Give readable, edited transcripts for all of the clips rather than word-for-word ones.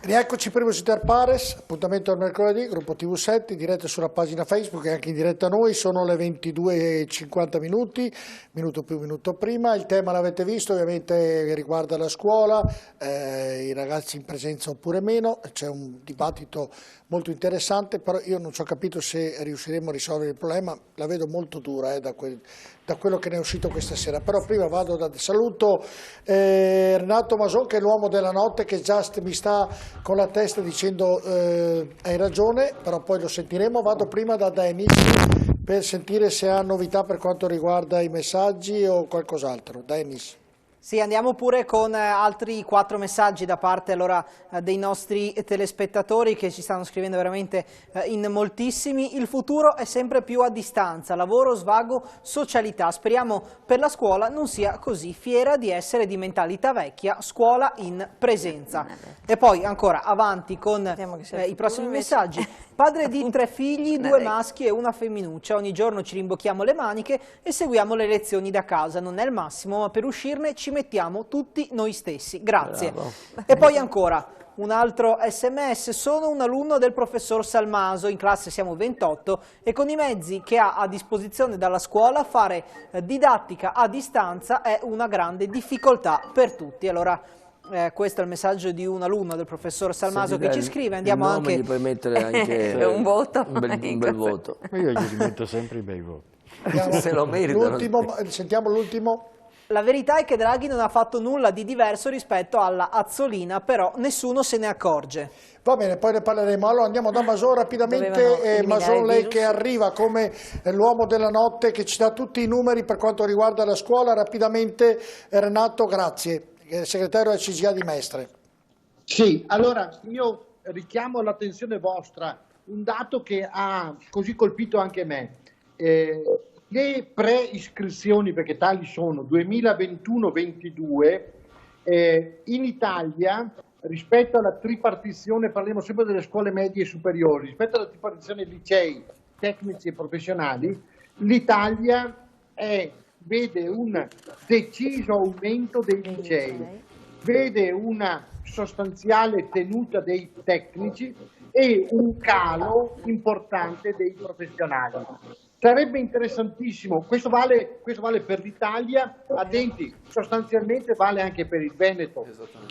Rieccoci per Inter Pares, appuntamento al mercoledì, gruppo TV7, in diretta sulla pagina Facebook e anche in diretta a noi, sono le 22:50 minuti, minuto più, minuto prima. Il tema l'avete visto, ovviamente riguarda la scuola, i ragazzi in presenza oppure meno, c'è un dibattito molto interessante, però io non ci ho capito se riusciremo a risolvere il problema, la vedo molto dura da quello che ne è uscito questa sera, però prima saluto Renato Mason, che è l'uomo della notte, che già mi sta con la testa dicendo hai ragione, però poi lo sentiremo. Vado prima da Dennis per sentire se ha novità per quanto riguarda i messaggi o qualcos'altro. Dennis. Sì, andiamo pure con altri 4 messaggi da parte allora dei nostri telespettatori che ci stanno scrivendo veramente in moltissimi. Il futuro è sempre più a distanza, lavoro, svago, socialità. Speriamo per la scuola non sia così, fiera di essere di mentalità vecchia, scuola in presenza. E poi ancora avanti con i prossimi messaggi. Padre di 3 figli, 2 maschi e una femminuccia. Ogni giorno ci rimbocchiamo le maniche e seguiamo le lezioni da casa. Non è il massimo, ma per uscirne ci mettiamo tutti noi stessi. Grazie. Bravo. E poi ancora un altro SMS. Sono un alunno del professor Salmaso, in classe siamo 28 e con i mezzi che ha a disposizione dalla scuola fare didattica a distanza è una grande difficoltà per tutti. Allora, questo è il messaggio di un alunno del professor Salmaso che ci scrive. Andiamo anche. Gli puoi mettere anche un voto, un bel voto. Io gli rimetto sempre i bei voti. Se lo meritano. Sentiamo l'ultimo. La verità è che Draghi non ha fatto nulla di diverso rispetto alla Azzolina, però nessuno se ne accorge. Va bene, poi ne parleremo. Allora andiamo da Mason rapidamente. Mason, lei che arriva come l'uomo della notte che ci dà tutti i numeri per quanto riguarda la scuola. Rapidamente Renato, grazie. Segretario del CGA di Mestre. Sì, allora io richiamo l'attenzione vostra un dato che ha così colpito anche me. Le preiscrizioni, perché tali sono, 2021-22, in Italia, rispetto alla tripartizione, parliamo sempre delle scuole medie e superiori, rispetto alla tripartizione licei, tecnici e professionali, l'Italia vede un deciso aumento dei licei, vede una sostanziale tenuta dei tecnici e un calo importante dei professionali. Sarebbe interessantissimo, questo vale per l'Italia, attenti, sostanzialmente vale anche per il Veneto,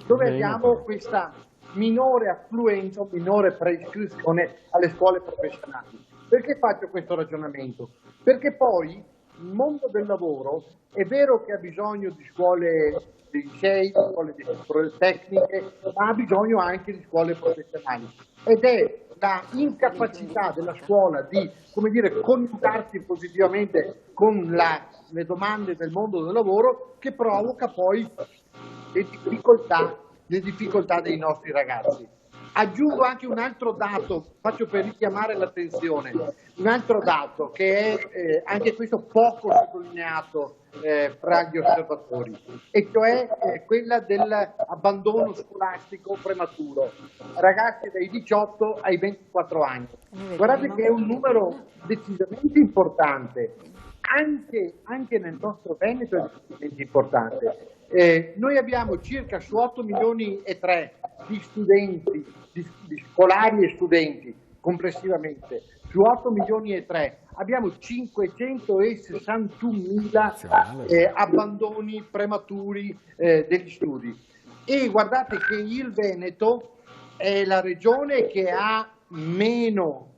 dove abbiamo questa minore affluenza, minore preiscrizione alle scuole professionali. Perché faccio questo ragionamento? Perché poi il mondo del lavoro è vero che ha bisogno di scuole, di licei, di scuole tecniche, ma ha bisogno anche di scuole professionali. Ed è la incapacità della scuola di, come dire, connettersi positivamente con le domande del mondo del lavoro che provoca poi le difficoltà dei nostri ragazzi. Aggiungo anche un altro dato, faccio per richiamare l'attenzione, un altro dato che è anche questo poco sottolineato fra gli osservatori, e cioè quella dell'abbandono scolastico prematuro, ragazzi dai 18 ai 24 anni. Guardate che è un numero decisamente importante, anche nel nostro Veneto è decisamente importante. Noi abbiamo circa su 8 milioni e 3 di studenti, di scolari e studenti complessivamente, su 8 milioni e 3 abbiamo 561.000 abbandoni prematuri degli studi. E guardate che il Veneto è la regione che ha meno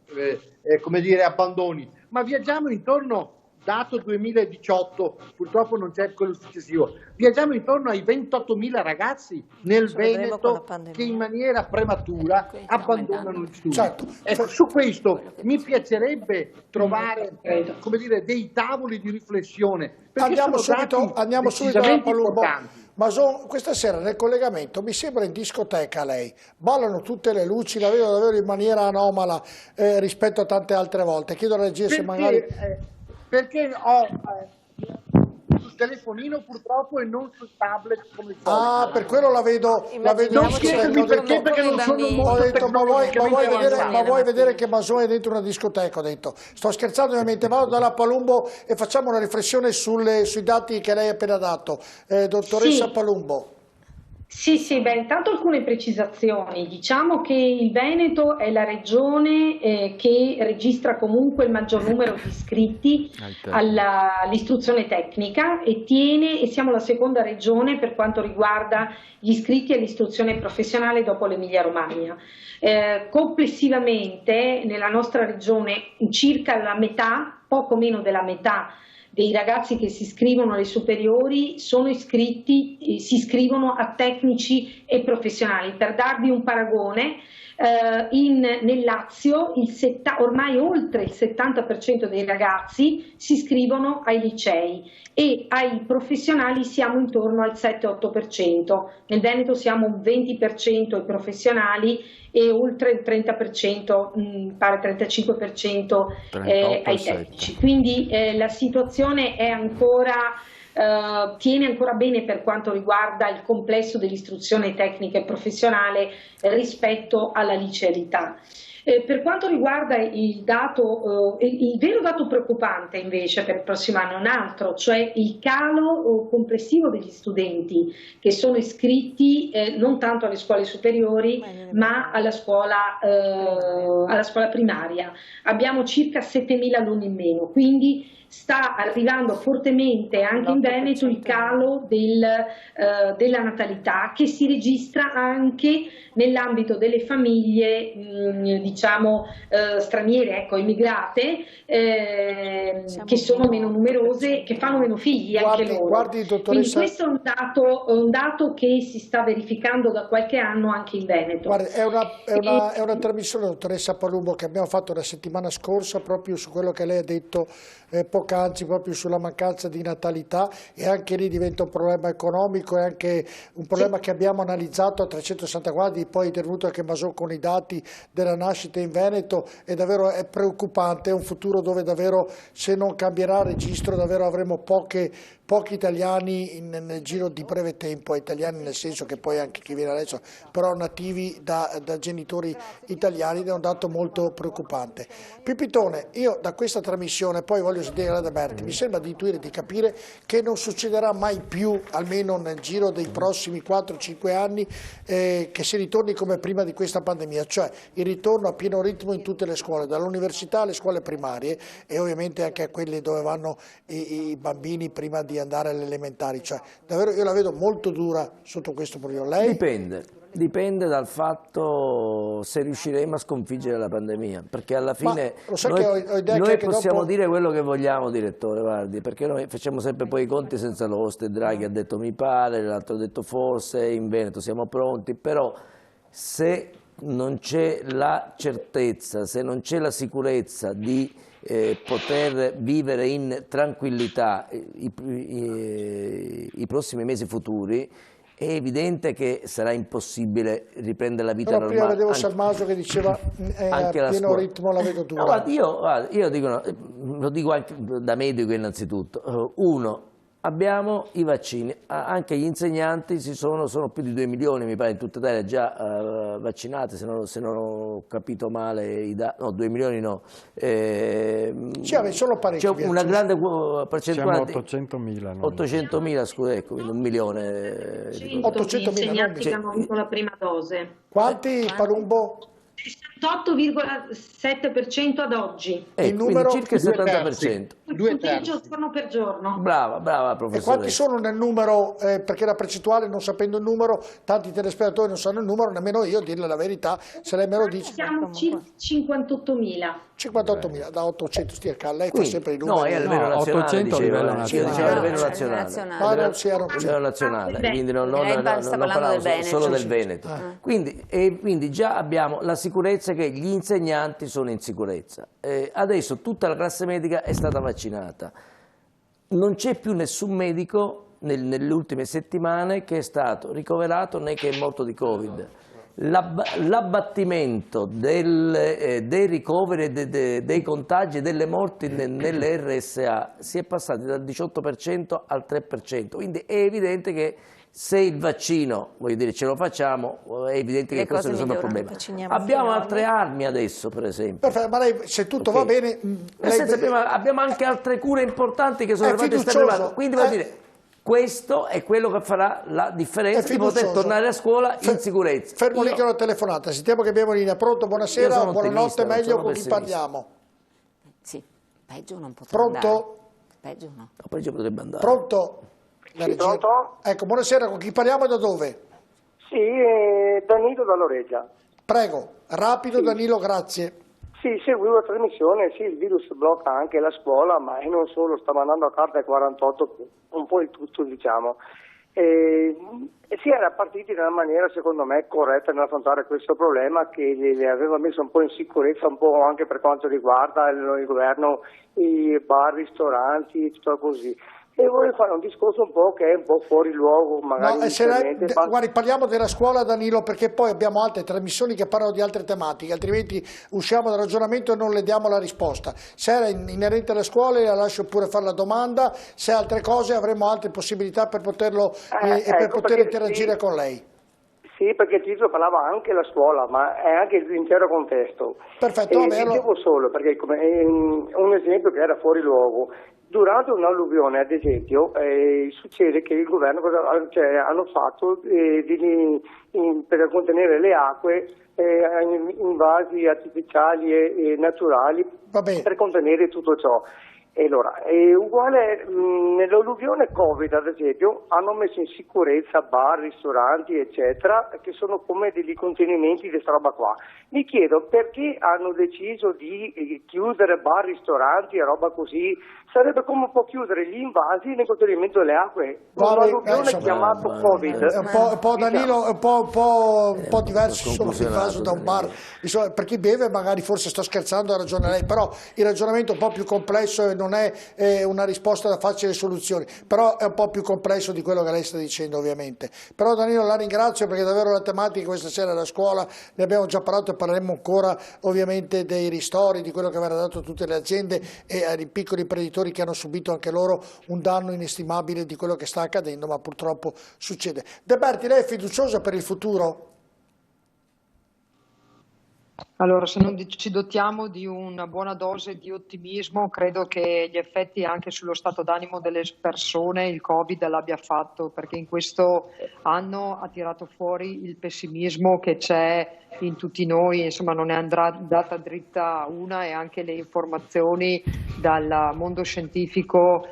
come dire, abbandoni, ma viaggiamo intorno, dato 2018, purtroppo non c'è quello successivo, viaggiamo intorno ai 28.000 ragazzi nel Veneto che in maniera prematura abbandonano gli studi. Certo. Ecco, su questo mi piacerebbe trovare come dire, dei tavoli di riflessione. Andiamo subito alla Palumbo. Mason, questa sera nel collegamento mi sembra in discoteca lei, ballano tutte le luci, la vedo davvero in maniera anomala rispetto a tante altre volte. Chiedo alla regia se magari... perché ho sul telefonino purtroppo e non sul tablet come il solito. Ah, per quello la vedo in discoteca. Perché non sono molto tecnologicamente ma vuoi vedere che Mason è dentro una discoteca, ho detto. Sto scherzando ovviamente, vado dalla Palumbo e facciamo una riflessione sui dati che lei ha appena dato. Dottoressa Palumbo. Sì, sì, beh, intanto alcune precisazioni. Diciamo che il Veneto è la regione che registra comunque il maggior numero di iscritti all'istruzione tecnica e siamo la seconda regione per quanto riguarda gli iscritti all'istruzione professionale dopo l'Emilia-Romagna. Complessivamente nella nostra regione circa la metà, poco meno della metà, dei ragazzi che si iscrivono alle superiori si iscrivono a tecnici e professionali. Per darvi un paragone, nel Lazio ormai oltre il 70% dei ragazzi si iscrivono ai licei e ai professionali siamo intorno al 7-8%. Nel Veneto siamo un 20% ai professionali e oltre il 30%, pare 35% ai tecnici. Quindi la situazione è tiene ancora bene per quanto riguarda il complesso dell'istruzione tecnica e professionale rispetto alla licealità. Per quanto riguarda il vero dato preoccupante invece per il prossimo anno è un altro, cioè il calo complessivo degli studenti che sono iscritti non tanto alle scuole superiori ma alla scuola primaria. Abbiamo circa 7.000 alunni in meno, quindi sta arrivando fortemente anche in Veneto il calo della natalità che si registra anche nell'ambito delle famiglie diciamo straniere, immigrate, che sono meno numerose, che fanno meno figli anche loro. Guardi, quindi questo è un dato che si sta verificando da qualche anno anche in Veneto. Guardi, è una trasmissione, dottoressa Palumbo, che abbiamo fatto la settimana scorsa proprio su quello che lei ha detto poc'anzi, proprio sulla mancanza di natalità, e anche lì diventa un problema economico e anche un problema che abbiamo analizzato a 360 gradi, poi è intervenuto anche Masò con i dati della nascita in Veneto, e davvero è preoccupante, è un futuro dove davvero, se non cambierà il registro, davvero avremo pochi italiani nel giro di breve tempo, italiani nel senso che poi anche chi viene adesso, però nativi da genitori italiani, ed è un dato molto preoccupante. Pipitone, io da questa trasmissione, poi voglio sentire da Berti, mi sembra di intuire, di capire che non succederà mai più, almeno nel giro dei prossimi 4-5 anni, che si ritorni come prima di questa pandemia, cioè il ritorno a pieno ritmo in tutte le scuole, dall'università alle scuole primarie e ovviamente anche a quelle dove vanno i bambini prima di andare alle elementari. Cioè, davvero io la vedo molto dura sotto questo profilo. Lei? Dipende dal fatto se riusciremo a sconfiggere la pandemia, perché alla fine noi possiamo dire quello che vogliamo, direttore, guardi, perché noi facciamo sempre poi i conti senza l'oste. Draghi ha detto mi pare, l'altro ha detto forse, in Veneto siamo pronti, però se non c'è la certezza, se non c'è la sicurezza di poter vivere in tranquillità i prossimi mesi futuri, è evidente che sarà impossibile riprendere la vita normale. Prima vedevo Salmaso che diceva a pieno ritmo la vedo dura. No, guarda, io dico, lo dico anche da medico innanzitutto. Uno, abbiamo i vaccini, anche gli insegnanti sono più di 2 milioni, mi pare, in tutta Italia già vaccinati, se non ho capito male i dati, no, 2 milioni no. Sono parecchi. C'è una grande percentuale. Siamo 800.000. 800.000, scusa, ecco, quindi 1 milione. 800.000 insegnanti che hanno avuto la prima dose. Quanti, Palumbo? 68,7% ad oggi. Il numero circa il 70%. Giorno per giorno. Brava professoressa. E quanti sono nel numero? Perché la percentuale, non sapendo il numero, tanti telespettatori non sanno il numero, nemmeno io, dirle la verità, se lei me lo dice. Siamo circa 58.000. 58.000 da 800, stia calma, lei fa sempre i numeri. No, è il livello nazionale, 800 a livello nazionale. Diceva il livello nazionale, quindi non parlavo solo del Veneto. Quindi già abbiamo la sicurezza che gli insegnanti sono in sicurezza. Adesso tutta la classe medica è stata vaccinata. Non c'è più nessun medico nelle ultime settimane che è stato ricoverato né che è morto di Covid. L'abbattimento dei ricoveri, dei contagi e delle morti nelle RSA si è passati dal 18% al 3%, quindi è evidente che se il vaccino, voglio dire, ce lo facciamo, è evidente che questo non è un problema. Abbiamo altre armi adesso, per esempio. Perfetto, ma lei, se tutto va bene... Abbiamo anche altre cure importanti che sono arrivate, quindi vuol dire... Questo è quello che farà la differenza di poter tornare a scuola in sicurezza. Fermo lì che ho una telefonata, sentiamo che abbiamo in linea. Pronto, buonasera, buonanotte, meglio con chi parliamo? Sì, peggio non potrà andare. Pronto? Peggio no. No, peggio potrebbe andare. Pronto? Sì, pronto? Ecco, buonasera, con chi parliamo e da dove? Sì, Danilo da Loreggia. Prego, rapido sì. Danilo, grazie. Sì, seguivo la trasmissione, sì, il virus blocca anche la scuola, ma non solo, sta mandando a carta 48, un po' il tutto, diciamo. E si era partiti in una maniera, secondo me, corretta nell'affrontare questo problema che li aveva messo un po' in sicurezza, un po' anche per quanto riguarda il governo, i bar, ristoranti, tutto così. E vorrei fare un discorso un po' che è un po' fuori luogo, magari guardi, parliamo della scuola, Danilo, perché poi abbiamo altre trasmissioni che parlano di altre tematiche, altrimenti usciamo dal ragionamento e non le diamo la risposta. Se era inerente alle scuole la lascio pure fare la domanda, se altre cose avremo altre possibilità per poterlo per poter interagire con lei. Sì, perché il titolo parlava anche la scuola, ma è anche l'intero contesto. Perfetto, dicevo solo, perché un esempio che era fuori luogo. Durante un'alluvione, ad esempio, succede che il governo hanno fatto per contenere le acque in vasi artificiali e naturali per contenere tutto ciò. E allora, uguale nell'alluvione Covid, ad esempio, hanno messo in sicurezza bar, ristoranti, eccetera, che sono come degli contenimenti di questa roba qua. Mi chiedo perché hanno deciso di chiudere bar, ristoranti e roba così. Sarebbe come un po' chiudere gli invasi nel contenimento delle acque. Un'alluvione chiamato Covid. Un po' Danilo, un po' diverso sono invaso da un bar. Per chi beve magari forse sto scherzando, ha ragione lei, però il ragionamento è un po' più complesso e non è una risposta da facili soluzioni, però è un po' più complesso di quello che lei sta dicendo ovviamente. Però Danilo la ringrazio perché davvero la tematica questa sera della scuola, ne abbiamo già parlato e parleremo ancora ovviamente dei ristori, di quello che verrà dato a tutte le aziende e ai piccoli imprenditori che hanno subito anche loro un danno inestimabile di quello che sta accadendo, ma purtroppo succede. De Berti, lei è fiduciosa per il futuro? Allora, se non ci dotiamo di una buona dose di ottimismo, credo che gli effetti anche sullo stato d'animo delle persone il Covid l'abbia fatto, perché in questo anno ha tirato fuori il pessimismo che c'è in tutti noi, insomma non ne andrà data dritta una, e anche le informazioni dal mondo scientifico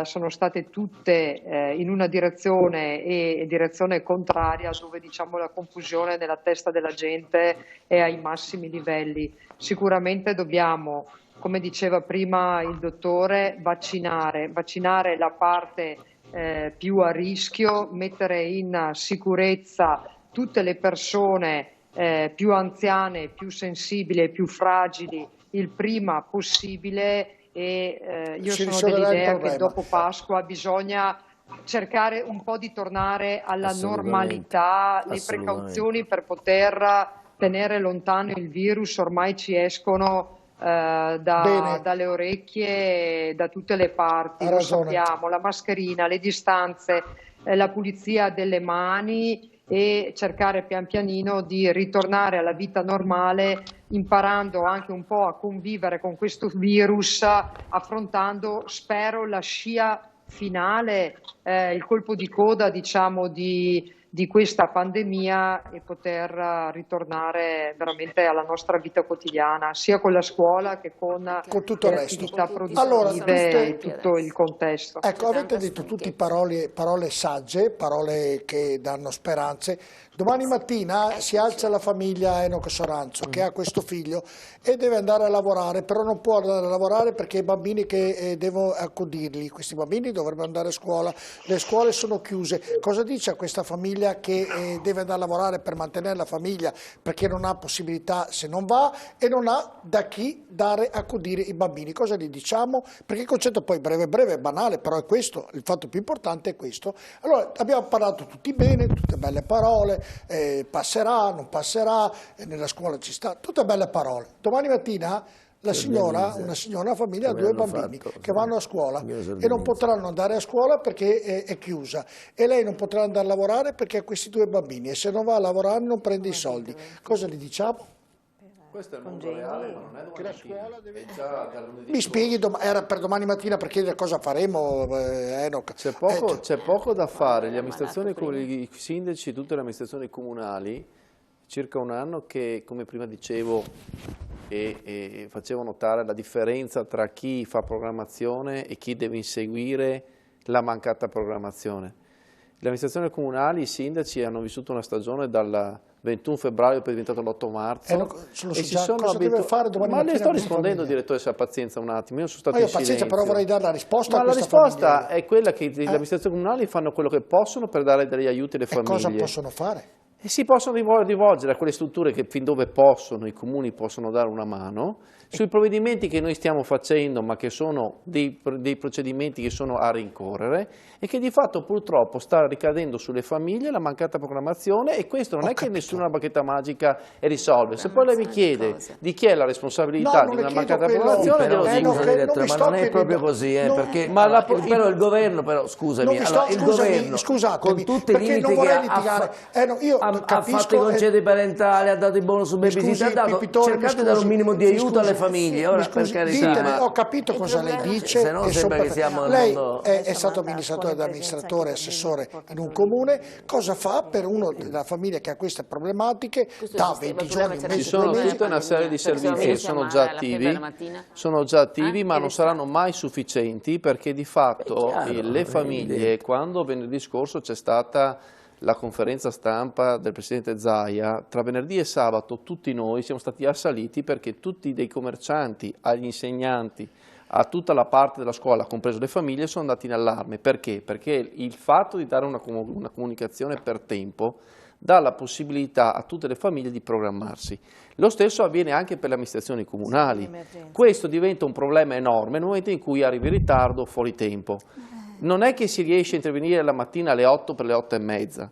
sono state tutte in una direzione e direzione contraria, dove diciamo la confusione nella testa della gente è ai massimi livelli. Sicuramente dobbiamo, come diceva prima il dottore, vaccinare la parte più a rischio, mettere in sicurezza tutte le persone più anziane, più sensibili e più fragili il prima possibile. E io sono dell'idea che dopo Pasqua bisogna cercare un po' di tornare alla normalità, le precauzioni per poter tenere lontano il virus ormai ci escono dalle orecchie, da tutte le parti, lo sappiamo, la mascherina, le distanze, la pulizia delle mani e cercare pian pianino di ritornare alla vita normale, imparando anche un po' a convivere con questo virus, affrontando, spero, la scia finale, il colpo di coda, diciamo, di questa pandemia, e poter ritornare veramente alla nostra vita quotidiana, sia con la scuola che con tutto il resto, attività produttive e tutto il contesto. Ecco, avete detto tutte parole sagge, parole che danno speranze. Domani mattina si alza la famiglia Enoch Soranzo che ha questo figlio e deve andare a lavorare, però non può andare a lavorare perché i bambini che devo accudirli, questi bambini dovrebbero andare a scuola, le scuole sono chiuse. Cosa dice a questa famiglia che deve andare a lavorare per mantenere la famiglia perché non ha possibilità se non va e non ha da chi dare accudire i bambini? Cosa gli diciamo? Perché il concetto poi breve è banale, però è questo, il fatto più importante è questo. Allora abbiamo parlato tutti bene, tutte belle parole, passerà, non passerà, nella scuola ci sta, tutte belle parole. Domani mattina la signora, una famiglia ha due bambini che vanno a scuola e non potranno andare a scuola perché è chiusa, e lei non potrà andare a lavorare perché ha questi due bambini, e se non va a lavorare non prende i soldi. Cosa gli diciamo? Questo è il mondo reale, ma non è domani mattina. Deve... Mi spieghi, era per domani mattina per chiedere cosa faremo, Enoch? C'è poco da fare, le amministrazioni, i sindaci, tutte le amministrazioni comunali, circa un anno che, come prima dicevo, e facevo notare la differenza tra chi fa programmazione e chi deve inseguire la mancata programmazione. Le amministrazioni comunali, i sindaci hanno vissuto una stagione dal 21 febbraio poi è diventato l'8 marzo e si sono abituati. Ma le sto rispondendo, direttore, se ha pazienza un attimo, io sono stato in silenzio. Pazienza, però vorrei dare la risposta ma a questa la risposta famiglia. È quella che le amministrazioni comunali fanno quello che possono per dare degli aiuti alle famiglie. Cosa possono fare? E si possono rivolgere a quelle strutture che fin dove possono, i comuni possono dare una mano, sui provvedimenti che noi stiamo facendo, ma che sono dei procedimenti che sono a rincorrere e che di fatto purtroppo sta ricadendo sulle famiglie la mancata programmazione, e questo non è che nessuna bacchetta magica risolve. Se poi lei mi chiede di chi è la responsabilità di una mancata programmazione, devo dire, ma non è proprio così, perché però il governo, però scusami, il governo con tutti i limiti che ha fatto i concedi parentali, ha dato i bonus su babysitter, ha dato, cercate di dare un minimo di aiuto alle famiglie. Ora, per carità, ho capito cosa lei dice. Se no sembra che siamo lei è stato amministratore ed amministratore, assessore in un comune. Cosa fa per una famiglia che ha queste problematiche? Da 20 giorni, un mese, ci sono tutta una serie di servizi che sono già attivi, ma non saranno mai sufficienti, perché di fatto le famiglie, quando venerdì scorso c'è stata la conferenza stampa del Presidente Zaia, tra venerdì e sabato tutti noi siamo stati assaliti perché tutti, dai commercianti agli insegnanti a tutta la parte della scuola, compreso le famiglie, sono andati in allarme. Perché? Perché il fatto di dare una comunicazione per tempo dà la possibilità a tutte le famiglie di programmarsi. Lo stesso avviene anche per le amministrazioni comunali. Questo diventa un problema enorme nel momento in cui arrivi in ritardo o fuori tempo. Non è che si riesce a intervenire la mattina alle 8 per le 8:30.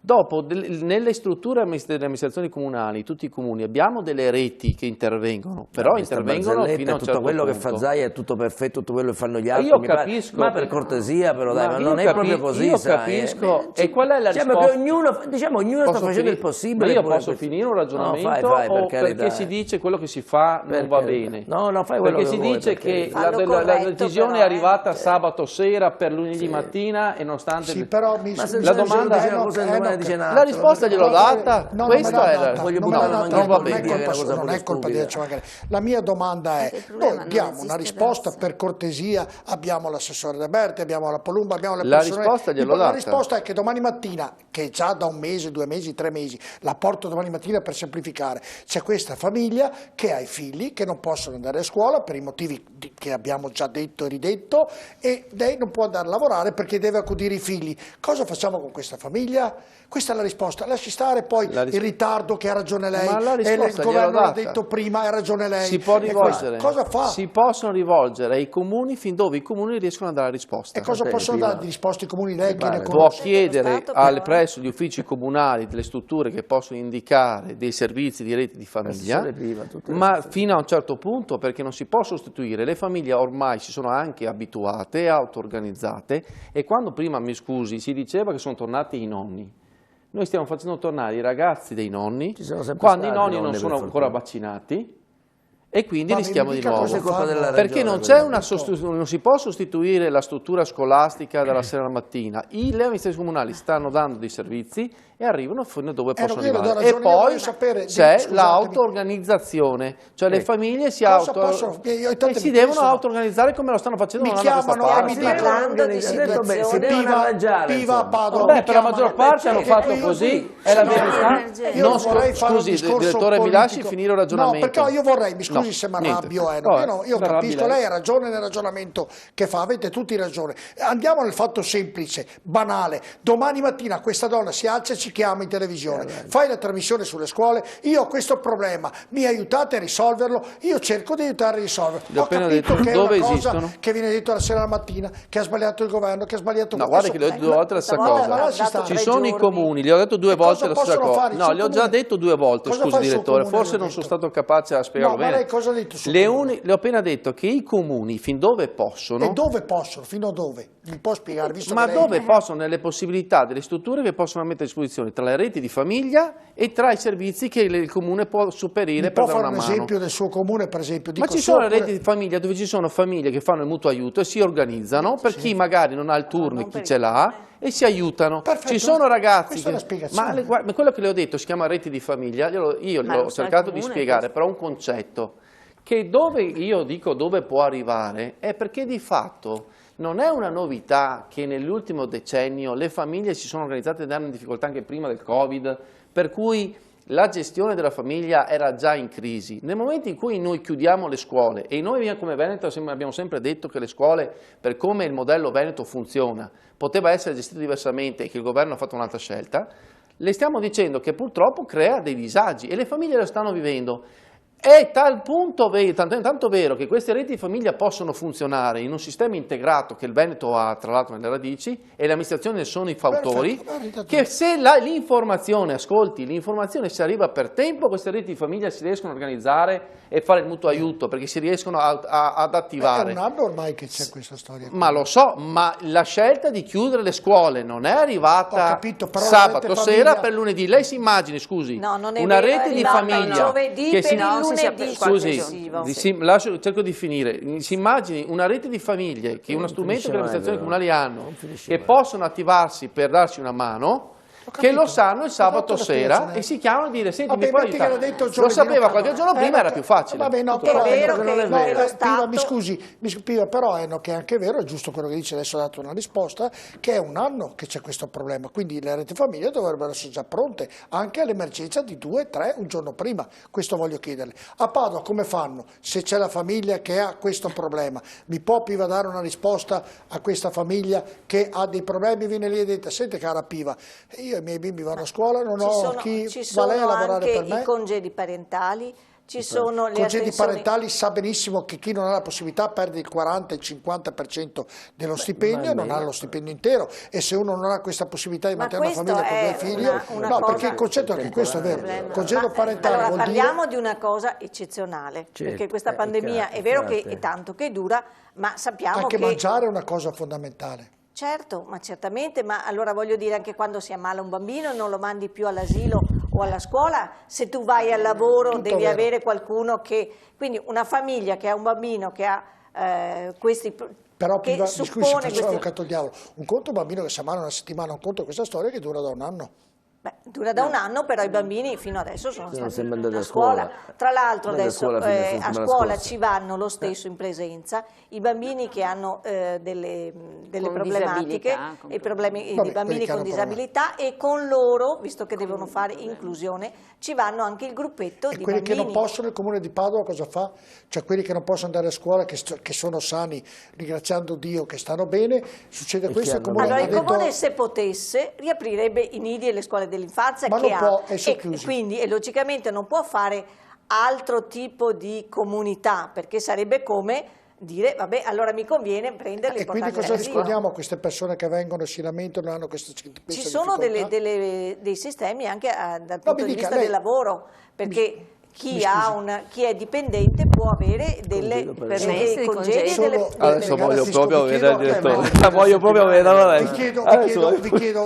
Dopo, nelle strutture delle amministrazioni comunali, tutti i comuni, abbiamo delle reti che intervengono, però intervengono fino a un certo punto. Quello che fa Zaia è tutto perfetto, tutto quello che fanno gli altri. Io capisco. Ma per cortesia, però dai, ma non è proprio così. Io capisco. E qual è la risposta? Ognuno sta facendo il possibile. Ma io posso finire un ragionamento o perché si dice quello che si fa non va bene? No, fai quello che vuoi. Perché si dice che la decisione è arrivata sabato sera per lunedì mattina e nonostante... Sì, però la domanda... La risposta gliel'ho data, questa è non va bene. Non è colpa di la mia domanda è, noi diamo una risposta per cortesia, abbiamo l'assessore De Berti, abbiamo la Palumba, abbiamo le persone. La risposta è che domani mattina, che è già da un mese, 2 mesi, 3 mesi, la porto domani mattina per semplificare, c'è questa famiglia che ha i figli che non possono andare a scuola per i motivi che abbiamo già detto e ridetto, e lei non può andare a lavorare perché deve accudire i figli. Cosa facciamo con questa famiglia? Questa è la risposta, lasci stare poi il ritardo, che ha ragione lei, e il governo l'ha detto prima, ha ragione lei. Si può rivolgere, cosa fa? Si possono rivolgere ai comuni fin dove i comuni riescono a dare risposta. E cosa possono dare di risposta i comuni? Lei che ne può chiedere presso gli uffici comunali, delle strutture che possono indicare dei servizi di rete di famiglia, ma fino a un certo punto, perché non si può sostituire. Le famiglie ormai si sono anche abituate, auto-organizzate, e quando prima, mi scusi, si diceva che sono tornati i nonni. Noi stiamo facendo tornare i ragazzi dei nonni, quando i nonni non sono ancora vaccinati, e quindi rischiamo di nuovo, perché non si può sostituire la struttura scolastica dalla sera alla mattina. Le amministrazioni comunali stanno dando dei servizi e arrivano fino a dove possono arrivare. E poi c'è l'auto-organizzazione, cioè le famiglie si devono auto-organizzare come lo stanno facendo. Mi chiamano e mi dicono Piva Padova. Per la maggior parte hanno fatto così, è la verità. Scusi, direttore, mi lasci finire il ragionamento? No, perché io vorrei, mi scusi se mi arrabbio, io capisco, lei ha ragione nel ragionamento che fa, avete tutti ragione. Andiamo nel fatto semplice, banale. Domani mattina questa donna si alza e ci chiama in televisione, fai la trasmissione sulle scuole, io ho questo problema, mi aiutate a risolverlo? Io cerco di aiutare a risolverlo. Ho capito che è una cosa che viene detto la sera alla mattina, che ha sbagliato il governo, che ha sbagliato... No, guarda che le ho detto 2 volte la stessa cosa. Ci sono i comuni, gli ho detto 2 volte la stessa cosa. No, gli ho già detto 2 volte, scusi direttore, forse non sono stato capace a spiegarlo bene. cosa ha detto? Le ho appena detto che i comuni, fin dove possono... E dove possono? Fino a dove? Mi può spiegare? Ma dove possono? Nelle possibilità delle strutture che possono mettere a disposizione tra le reti di famiglia e tra i servizi che il comune può superire per dare una mano. Può fare un esempio del suo comune, per esempio? Ma ci sono le reti di famiglia dove ci sono famiglie che fanno il mutuo aiuto e si organizzano per chi magari non ha il turno e chi ce l'ha e si aiutano. Perfetto. Ci sono ragazzi che... ma quello che le ho detto si chiama reti di famiglia, io l'ho cercato di spiegare, però un concetto che io dico dove può arrivare è perché di fatto non è una novità che nell'ultimo decennio le famiglie si sono organizzate ed erano in difficoltà anche prima del Covid, per cui la gestione della famiglia era già in crisi. Nel momento in cui noi chiudiamo le scuole, e noi come Veneto abbiamo sempre detto che le scuole, per come il modello Veneto funziona, poteva essere gestito diversamente e che il governo ha fatto un'altra scelta, le stiamo dicendo che purtroppo crea dei disagi e le famiglie lo stanno vivendo. È tanto vero che queste reti di famiglia possono funzionare in un sistema integrato che il Veneto ha tra l'altro nelle radici e le amministrazioni ne sono i fautori, che se l'informazione si arriva per tempo, queste reti di famiglia si riescono a organizzare e fare il mutuo aiuto perché si riescono ad attivare. È un anno ormai che c'è questa storia. Ma lo so, ma la scelta di chiudere le scuole non è arrivata sabato sera per lunedì. Lei si immagini, scusi, una rete di famiglia che si... Scusi, cerco di finire. Si immagini una rete di famiglie, che è uno strumento che le amministrazioni comunali hanno, che possono attivarsi per darci una mano, che lo sanno il sabato sera e si chiamano e dire senti, mi puoi aiutare? Lo sapeva qualche giorno prima, era più facile. Vabbè, no, però è vero che non è vero. Piva, mi scusi, però è che è anche vero, è giusto quello che dice, adesso ha dato una risposta, che è un anno che c'è questo problema, quindi le reti famiglie dovrebbero essere già pronte anche all'emergenza di 2, 3, un giorno prima. Questo voglio chiederle. A Padova come fanno se c'è la famiglia che ha questo problema? Mi può Piva dare una risposta a questa famiglia che ha dei problemi? Viene lì e dice, senti cara Piva, io i miei bimbi vanno a scuola, non ho chi va lei a lavorare per me. Ci sono anche i congedi parentali, ci sono le congedi parentali, sa benissimo che chi non ha la possibilità perde il 40, il 50% dello stipendio, non ha lo stipendio intero, e se uno non ha questa possibilità di mantenere una famiglia con 2 figli, no, perché il concetto è che questo è vero, il congedo parentale allora, vuol parliamo di una cosa eccezionale, perché questa pandemia è vero che è tanto che dura, ma sappiamo anche che... mangiare è una cosa fondamentale. Certo, ma certamente, ma allora voglio dire anche quando si ammala un bambino non lo mandi più all'asilo o alla scuola, se tu vai al lavoro devi avere qualcuno che... Quindi una famiglia che ha un bambino che ha questi... Però Piva, mi scusi, faccio l'avvocato del diavolo, un conto un bambino che si ammala una settimana, un conto questa storia che dura da un anno. Beh, dura da un anno, però i bambini fino adesso sono stati a scuola. Tra l'altro adesso a scuola ci vanno lo stesso in presenza i bambini che hanno delle problematiche, i bambini con disabilità, e con loro, visto che devono fare inclusione, ci vanno anche il gruppetto di quelli bambini. Che non possono, il Comune di Padova cosa fa? Cioè quelli che non possono andare a scuola, che sono sani, ringraziando Dio che stanno bene, succede questo. Allora il Comune, se potesse, riaprirebbe i nidi e le scuole dell'infanzia che ha, e quindi logicamente non può fare altro tipo di comunità, perché sarebbe come dire vabbè, allora mi conviene prendere e quindi cosa rispondiamo a queste persone che vengono e si lamentano e hanno questa ci sono dei sistemi anche dal punto di vista del lavoro, perché chi è dipendente può avere dei congedi. Adesso voglio proprio vedere il direttore. Voglio proprio vedere.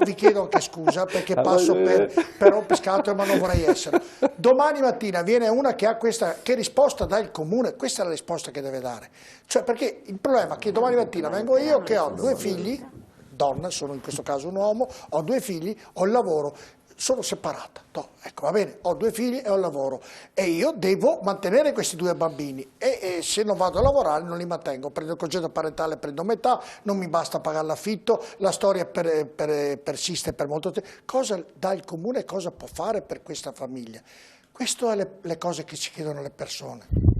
Vi chiedo anche scusa perché passo per rompiscatole, ma non vorrei essere. Domani mattina viene una che ha questa, che risposta dà il comune? Questa è la risposta che deve dare. Cioè, perché il problema è che domani mattina vengo io che ho 2 figli, donna, sono in questo caso un uomo, ho 2 figli, ho il lavoro. Sono separata, no, ecco, va bene, ho 2 figli e ho il lavoro e io devo mantenere questi 2 bambini e se non vado a lavorare non li mantengo, prendo il congedo parentale, prendo metà, non mi basta pagare l'affitto, la storia persiste per molto tempo. Cosa dà il comune, cosa può fare per questa famiglia? Queste sono le cose che ci chiedono le persone.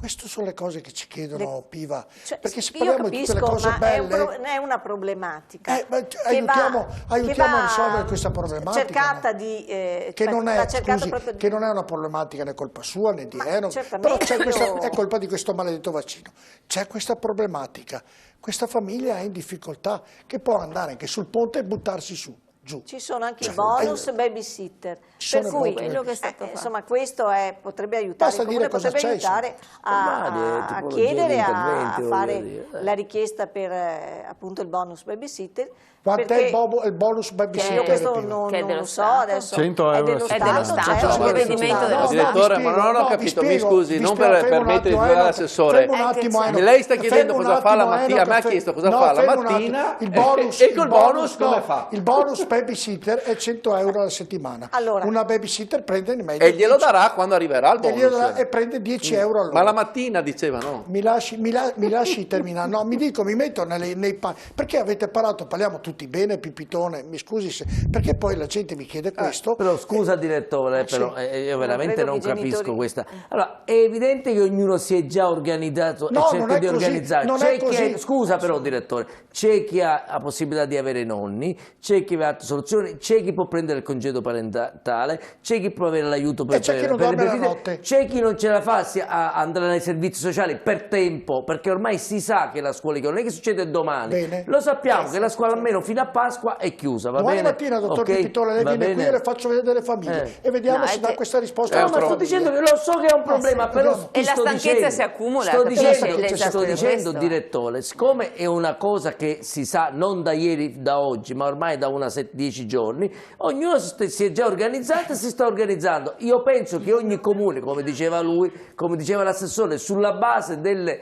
Queste sono le cose che ci chiedono Piva, perché se parliamo di tutte le cose belle... è una problematica aiutiamo a risolvere questa problematica. Che non è una problematica né colpa sua né di Enoch, però è colpa di questo maledetto vaccino. C'è questa problematica, questa famiglia è in difficoltà, che può andare anche sul ponte e buttarsi su. giù. Ci sono anche i bonus babysitter, per cui insomma questo potrebbe aiutare, il Comune potrebbe aiutare a chiedere, a fare la richiesta per appunto il bonus babysitter. Quanto è il bonus babysitter? Io questo non lo so adesso. 100 euro. È dello Stato, direttore, ma non ho capito, mi scusi, non per mettere in dubbio l'assessore. Lei sta chiedendo cosa fa la mattina, a me ha chiesto cosa fa la mattina e col bonus come fa? Il bonus babysitter è 100 euro alla settimana. Una babysitter prende in media e glielo darà quando arriverà il bonus. E prende 10 euro all'ora. Ma la mattina diceva no. Mi lasci terminare. No, mi metto nei panni. Perché avete parlato, parliamo tutti bene, Pipitone, mi scusi perché poi la gente mi chiede questo. Però scusa direttore, però io veramente non capisco questa. Allora, è evidente che ognuno si è già organizzato e cerca di organizzare. Scusa però direttore, c'è chi ha la possibilità di avere nonni, c'è chi ha altre soluzioni, c'è chi può prendere il congedo parentale, c'è chi può avere l'aiuto per le notte, c'è chi non ce la fa a andare nei servizi sociali per tempo, perché ormai si sa che la scuola non è che succede domani, lo sappiamo che la scuola almeno fino a Pasqua è chiusa, va bene? Domani mattina, dottor Pipitone, lei viene qui e le faccio vedere delle famiglie e vediamo se dà questa risposta. No, ma sto dicendo che lo so che è un problema, però e la stanchezza si accumula. Sto dicendo, direttore, siccome è una cosa che si sa non da ieri, da oggi, ma ormai da 10 giorni, ognuno si è già organizzato e si sta organizzando. Io penso che ogni comune, come diceva lui, come diceva l'assessore, sulla base delle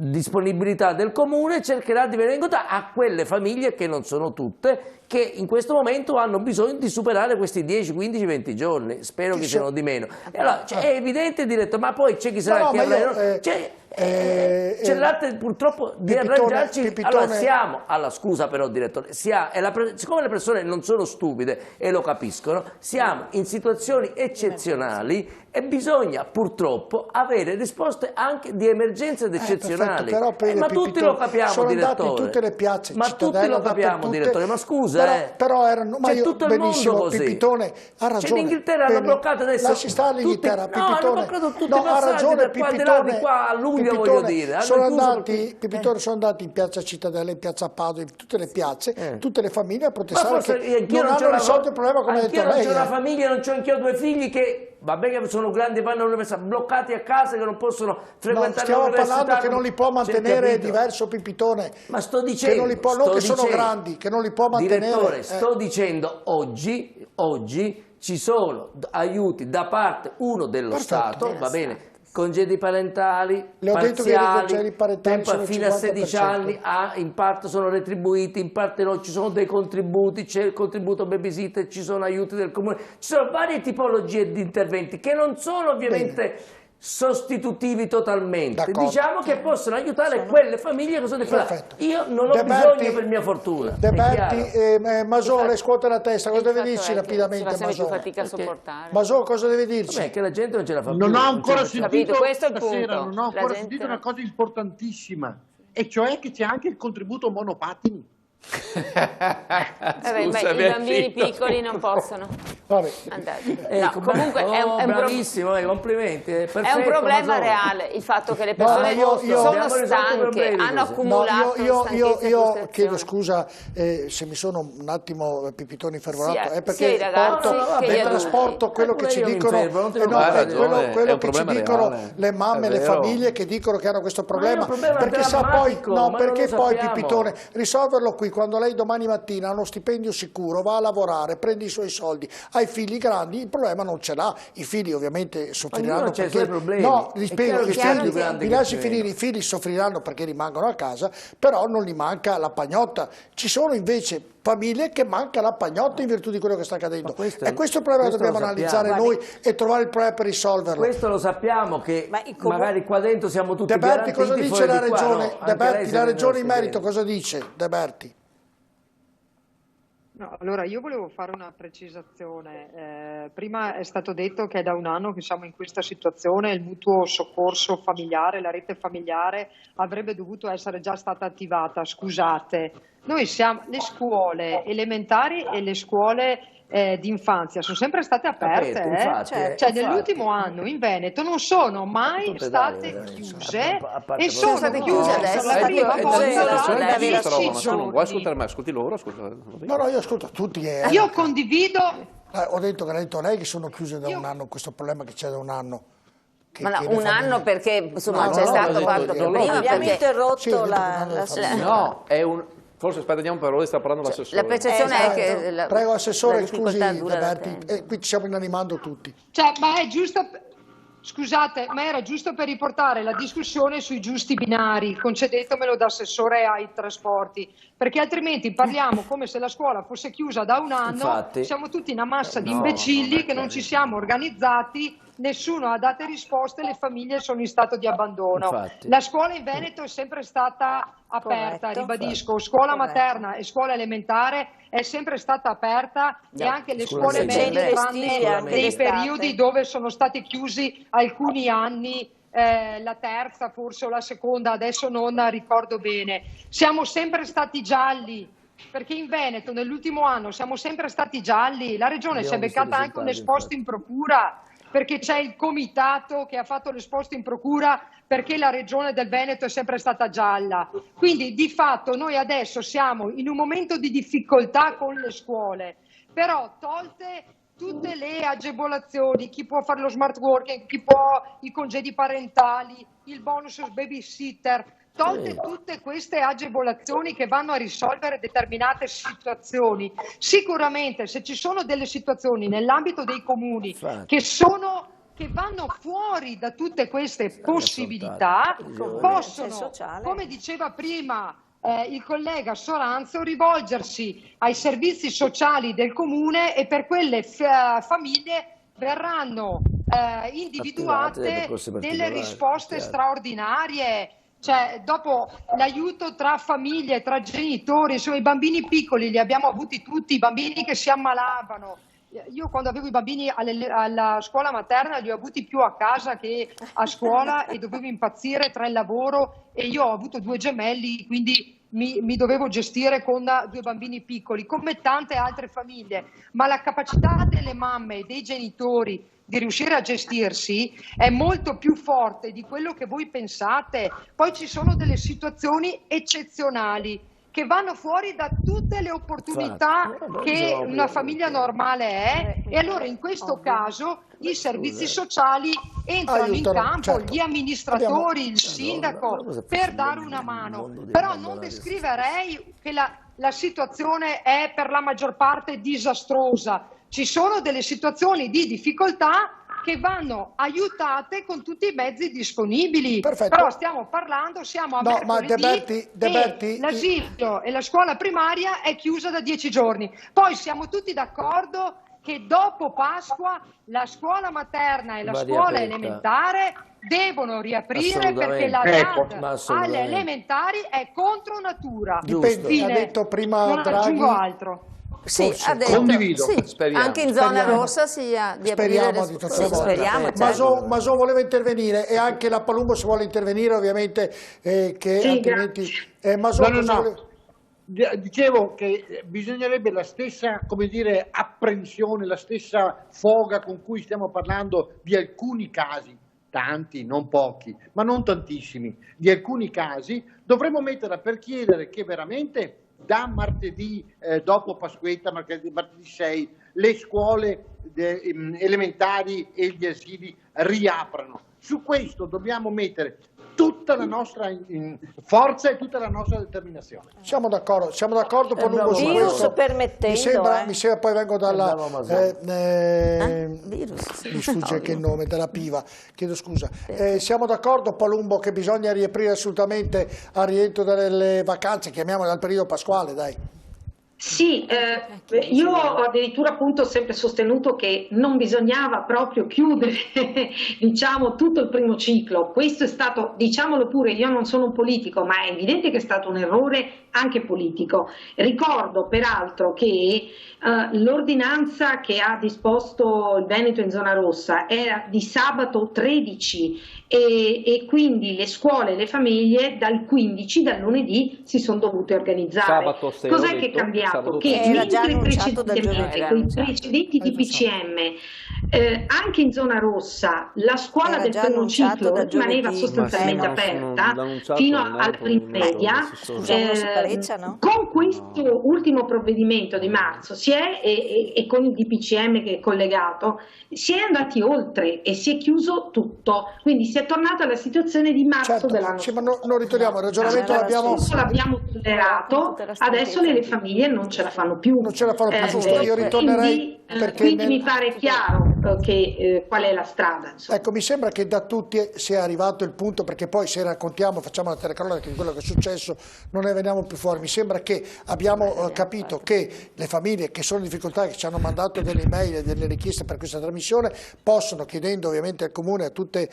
disponibilità del comune cercherà di venire incontro a quelle famiglie, che non sono tutte, che in questo momento hanno bisogno di superare questi 10, 15, 20 giorni, spero che siano di meno. E allora, è evidente, diretto, ma poi c'è chi sarà che avrà... c'è l'arte purtroppo di arrangiarci. Allora siamo alla scusa però direttore, siccome le persone non sono stupide e lo capiscono, siamo in situazioni eccezionali e bisogna purtroppo avere risposte anche di emergenza ed eccezionali. Ma tutti lo capiamo, direttore. Tutte le piazze, ma tutti lo capiamo, direttore, ma scusa, però erano, ma io, tutto il mondo così. Pipitone ha ragione. L'Inghilterra hanno bloccato adesso. Lasci stare l'Inghilterra, Pipitone. Ha ragione Pipitone. Qua a luglio voglio dire. Sono andati in piazza Cittadella, in piazza Padova, in tutte le piazze, tutte le famiglie a protestare che non hanno risolto il problema come ha detto lei. Io non c'ho una famiglia, non c'ho anch'io 2 figli che, va bene che sono grandi, vanno all'università, bloccati a casa, che non possono frequentare l'università. Stiamo parlando che non li può mantenere, è diverso Pipitone. Ma sto dicendo, che non li può, non che sono grandi, che non li può mantenere. Direttore, sto dicendo oggi ci sono aiuti da parte dello Stato, va bene, congedi parentali, parziali, fino a 16 anni, in parte sono retribuiti, in parte no, ci sono dei contributi, c'è il contributo babysitter, ci sono aiuti del comune, ci sono varie tipologie di interventi che non sono ovviamente sostitutivi totalmente, diciamo che possono aiutare quelle famiglie che sono differenti. Io non ho bisogno per mia fortuna. De Berti, Masò, le scuote la testa, cosa deve dirci rapidamente? Più fatica a sopportare. Masò, cosa deve dirci? Che la gente non ce la fa più. Non ho ancora sentito, questo è il punto. Non ho ancora sentito una cosa importantissima, e cioè che c'è anche il contributo monopattini. I bambini piccoli non possono andare. Comunque è bravissimo, complimenti. È un problema reale il fatto che le persone sono stanche, hanno accumulato io chiedo scusa se mi sono un attimo Pipitone infervorato, è perché trasporto quello che ci dicono quello che ci dicono le mamme, le famiglie che dicono che hanno questo problema, perché sa poi Pipitone risolverlo qui. Quando lei domani mattina ha uno stipendio sicuro, va a lavorare, prende i suoi soldi, ha i figli grandi, il problema non ce l'ha. I figli ovviamente soffriranno perché mi lasci finire, i figli soffriranno perché rimangono a casa, però non gli manca la pagnotta. Ci sono invece famiglie che manca la pagnotta in virtù di quello che sta accadendo. E questo è il problema che dobbiamo analizzare noi e trovare il problema per risolverlo. Questo lo sappiamo che magari qua dentro siamo tutti De Berti, cosa dice la Regione? De Berti, la Regione in merito cosa dice? De Berti? No, allora io volevo fare una precisazione. Prima è stato detto che è da un anno che siamo in questa situazione, il mutuo soccorso familiare, la rete familiare avrebbe dovuto essere già stata attivata. Scusate, noi siamo le scuole elementari e le scuole di infanzia sono sempre state aperte, infatti, cioè nell'ultimo anno in Veneto non sono mai state chiuse e sono state chiuse adesso la prima volta. Non vuoi ascoltare me, ascolti loro, ascolta. No, io ascolto tutti. Io condivido. Ho detto che ha detto lei che sono chiuse da un anno, questo problema che c'è da un anno. Ma un anno perché insomma c'è stato fatto prima. Abbiamo interrotto la No, è un... Forse aspetta, andiamo per ora, sta parlando l'assessore. La percezione è che prego assessore, scusi, qui ci stiamo inanimando tutti. Cioè, ma è giusto, scusate, ma era giusto per riportare la discussione sui giusti binari, concedetemelo da assessore ai trasporti, perché altrimenti parliamo come se la scuola fosse chiusa da un anno. Infatti, siamo tutti una massa di imbecilli che non ci siamo organizzati, nessuno ha dato risposte, le famiglie sono in stato di abbandono. Infatti. La scuola in Veneto è sempre stata aperta, ribadisco, scuola materna e scuola elementare è sempre stata aperta e anche le scuole medie tranne dei periodi dove sono stati chiusi alcuni anni, la terza forse o la seconda, adesso non ricordo bene. Siamo sempre stati gialli, perché in Veneto nell'ultimo anno siamo sempre stati gialli, la regione si è beccata anche un esposto in procura, perché c'è il comitato che ha fatto l'esposto in procura perché la regione del Veneto è sempre stata gialla. Quindi di fatto noi adesso siamo in un momento di difficoltà con le scuole, però tolte tutte le agevolazioni, chi può fare lo smart working, chi può i congedi parentali, il bonus babysitter, tolte tutte queste agevolazioni che vanno a risolvere determinate situazioni. Sicuramente se ci sono delle situazioni nell'ambito dei comuni che vanno fuori da tutte queste possibilità, possono, come diceva prima il collega Soranzo, rivolgersi ai servizi sociali del comune e per quelle famiglie verranno individuate delle risposte straordinarie. Cioè, dopo l'aiuto tra famiglie, tra genitori, insomma, i bambini piccoli li abbiamo avuti tutti, i bambini che si ammalavano. Io quando avevo i bambini alla scuola materna li ho avuti più a casa che a scuola e dovevo impazzire tra il lavoro e io ho avuto 2 gemelli, quindi mi dovevo gestire con 2 bambini piccoli, come tante altre famiglie, ma la capacità delle mamme e dei genitori di riuscire a gestirsi è molto più forte di quello che voi pensate. Poi ci sono delle situazioni eccezionali che vanno fuori da tutte le opportunità che una famiglia normale è, e allora in questo caso i servizi sociali entrano in campo, gli amministratori, il sindaco, per dare una mano. Però non descriverei che la situazione è per la maggior parte disastrosa. Ci sono delle situazioni di difficoltà che vanno aiutate con tutti i mezzi disponibili. Perfetto. Però stiamo parlando, siamo a mercoledì e l'asilo e la scuola primaria è chiusa da 10 giorni. Poi siamo tutti d'accordo che dopo Pasqua la scuola materna e la scuola elementare devono riaprire perché la DAD alle elementari è contro natura. Dipende, ha detto prima non aggiungo altro. Sì, ha detto, condivido. Sì, anche in zona rossa sia di speriamo aprire di speriamo, certo. Maso voleva intervenire e anche la Palumbo se vuole intervenire ovviamente che altrimenti Maso dicevo che bisognerebbe la stessa, come dire, apprensione, la stessa foga con cui stiamo parlando di alcuni casi, tanti, non pochi, ma non tantissimi, di alcuni casi, dovremmo metterla per chiedere che veramente da martedì dopo Pasquetta, martedì 6, le scuole elementari e gli asili riaprano. Su questo dobbiamo mettere tutta la nostra forza e tutta la nostra determinazione. Siamo d'accordo Palumbo su questo. Mi sembra poi vengo dalla mi sfugge anche il nome della Piva, chiedo scusa. Siamo d'accordo Palumbo che bisogna riaprire assolutamente al rientro delle vacanze, chiamiamole dal periodo pasquale, dai. Sì, io ho addirittura appunto sempre sostenuto che non bisognava proprio chiudere diciamo tutto il primo ciclo. Questo è stato, diciamolo pure, io non sono un politico, ma è evidente che è stato un errore anche politico. Ricordo peraltro che l'ordinanza che ha disposto il Veneto in zona rossa era di sabato 13 e quindi le scuole e le famiglie dal 15, dal lunedì, si sono dovute organizzare. Cos'è che è cambiato? Che mentre precedentemente, con i precedenti DPCM, anche in zona rossa la scuola del primo ciclo rimaneva sostanzialmente aperta fino alla prima media. Con questo ultimo provvedimento di marzo e con il DPCM che è collegato, si è andati oltre e si è chiuso tutto, quindi si è tornato alla situazione di marzo dell'anno scorso. Ma non ritorniamo, il ragionamento l'abbiamo tollerato, adesso le famiglie non ce la fanno più. Non ce la fanno più, giusto, io ritornerei quindi mi pare chiaro qual è la strada. Insomma. Ecco, mi sembra che da tutti sia arrivato il punto, perché poi se raccontiamo, facciamo la telecronaca di quello che è successo, non ne veniamo più fuori. Mi sembra che abbiamo capito che le famiglie che sono in difficoltà, che ci hanno mandato delle email e delle richieste per questa trasmissione, possono, chiedendo ovviamente al Comune a tutte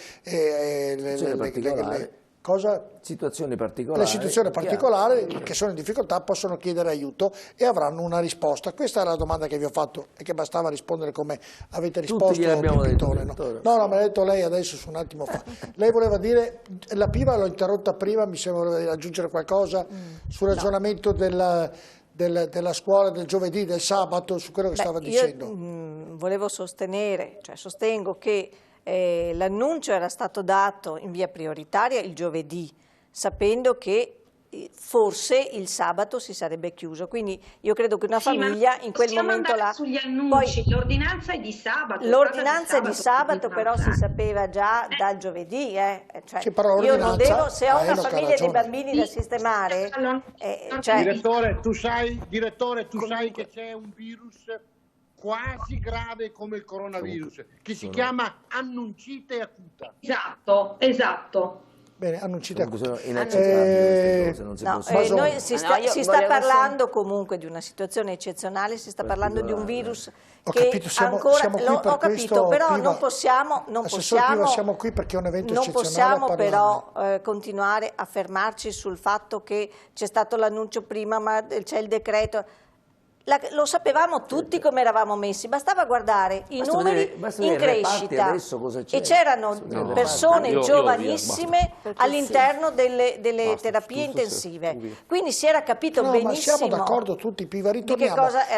situazioni particolari, le situazioni particolari che sono in difficoltà possono chiedere aiuto e avranno una risposta. Questa è la domanda che vi ho fatto e che bastava rispondere come avete risposto. No, me l'ha detto lei adesso su un attimo fa. Lei voleva dire, la Piva l'ho interrotta prima, mi sembra voleva aggiungere qualcosa sul ragionamento della scuola del giovedì, del sabato, su quello che stava dicendo. Volevo sostenere, cioè sostengo che l'annuncio era stato dato in via prioritaria il giovedì, sapendo che forse il sabato si sarebbe chiuso, quindi io credo che una famiglia in quel momento là... Sugli annunci, l'ordinanza è di sabato. L'ordinanza è di sabato, però si sapeva già dal giovedì. Cioè, io non devo, se ho una famiglia di bambini da sistemare... Direttore, tu sai che c'è un virus quasi grave come il coronavirus, che si chiama annuncite acuta. Esatto. Bene, annuncite acuta. Si sta parlando comunque di una situazione eccezionale, si sta parlando di un virus che ancora... Ho capito, però non possiamo siamo qui perché è un evento eccezionale. Non possiamo però continuare a fermarci sul fatto che c'è stato l'annuncio prima, ma c'è il decreto... Lo sapevamo tutti come eravamo messi, bastava guardare i numeri in crescita e c'erano persone giovanissime all'interno delle terapie intensive, quindi si era capito benissimo. Ma siamo d'accordo tutti, Piva, ritorniamo.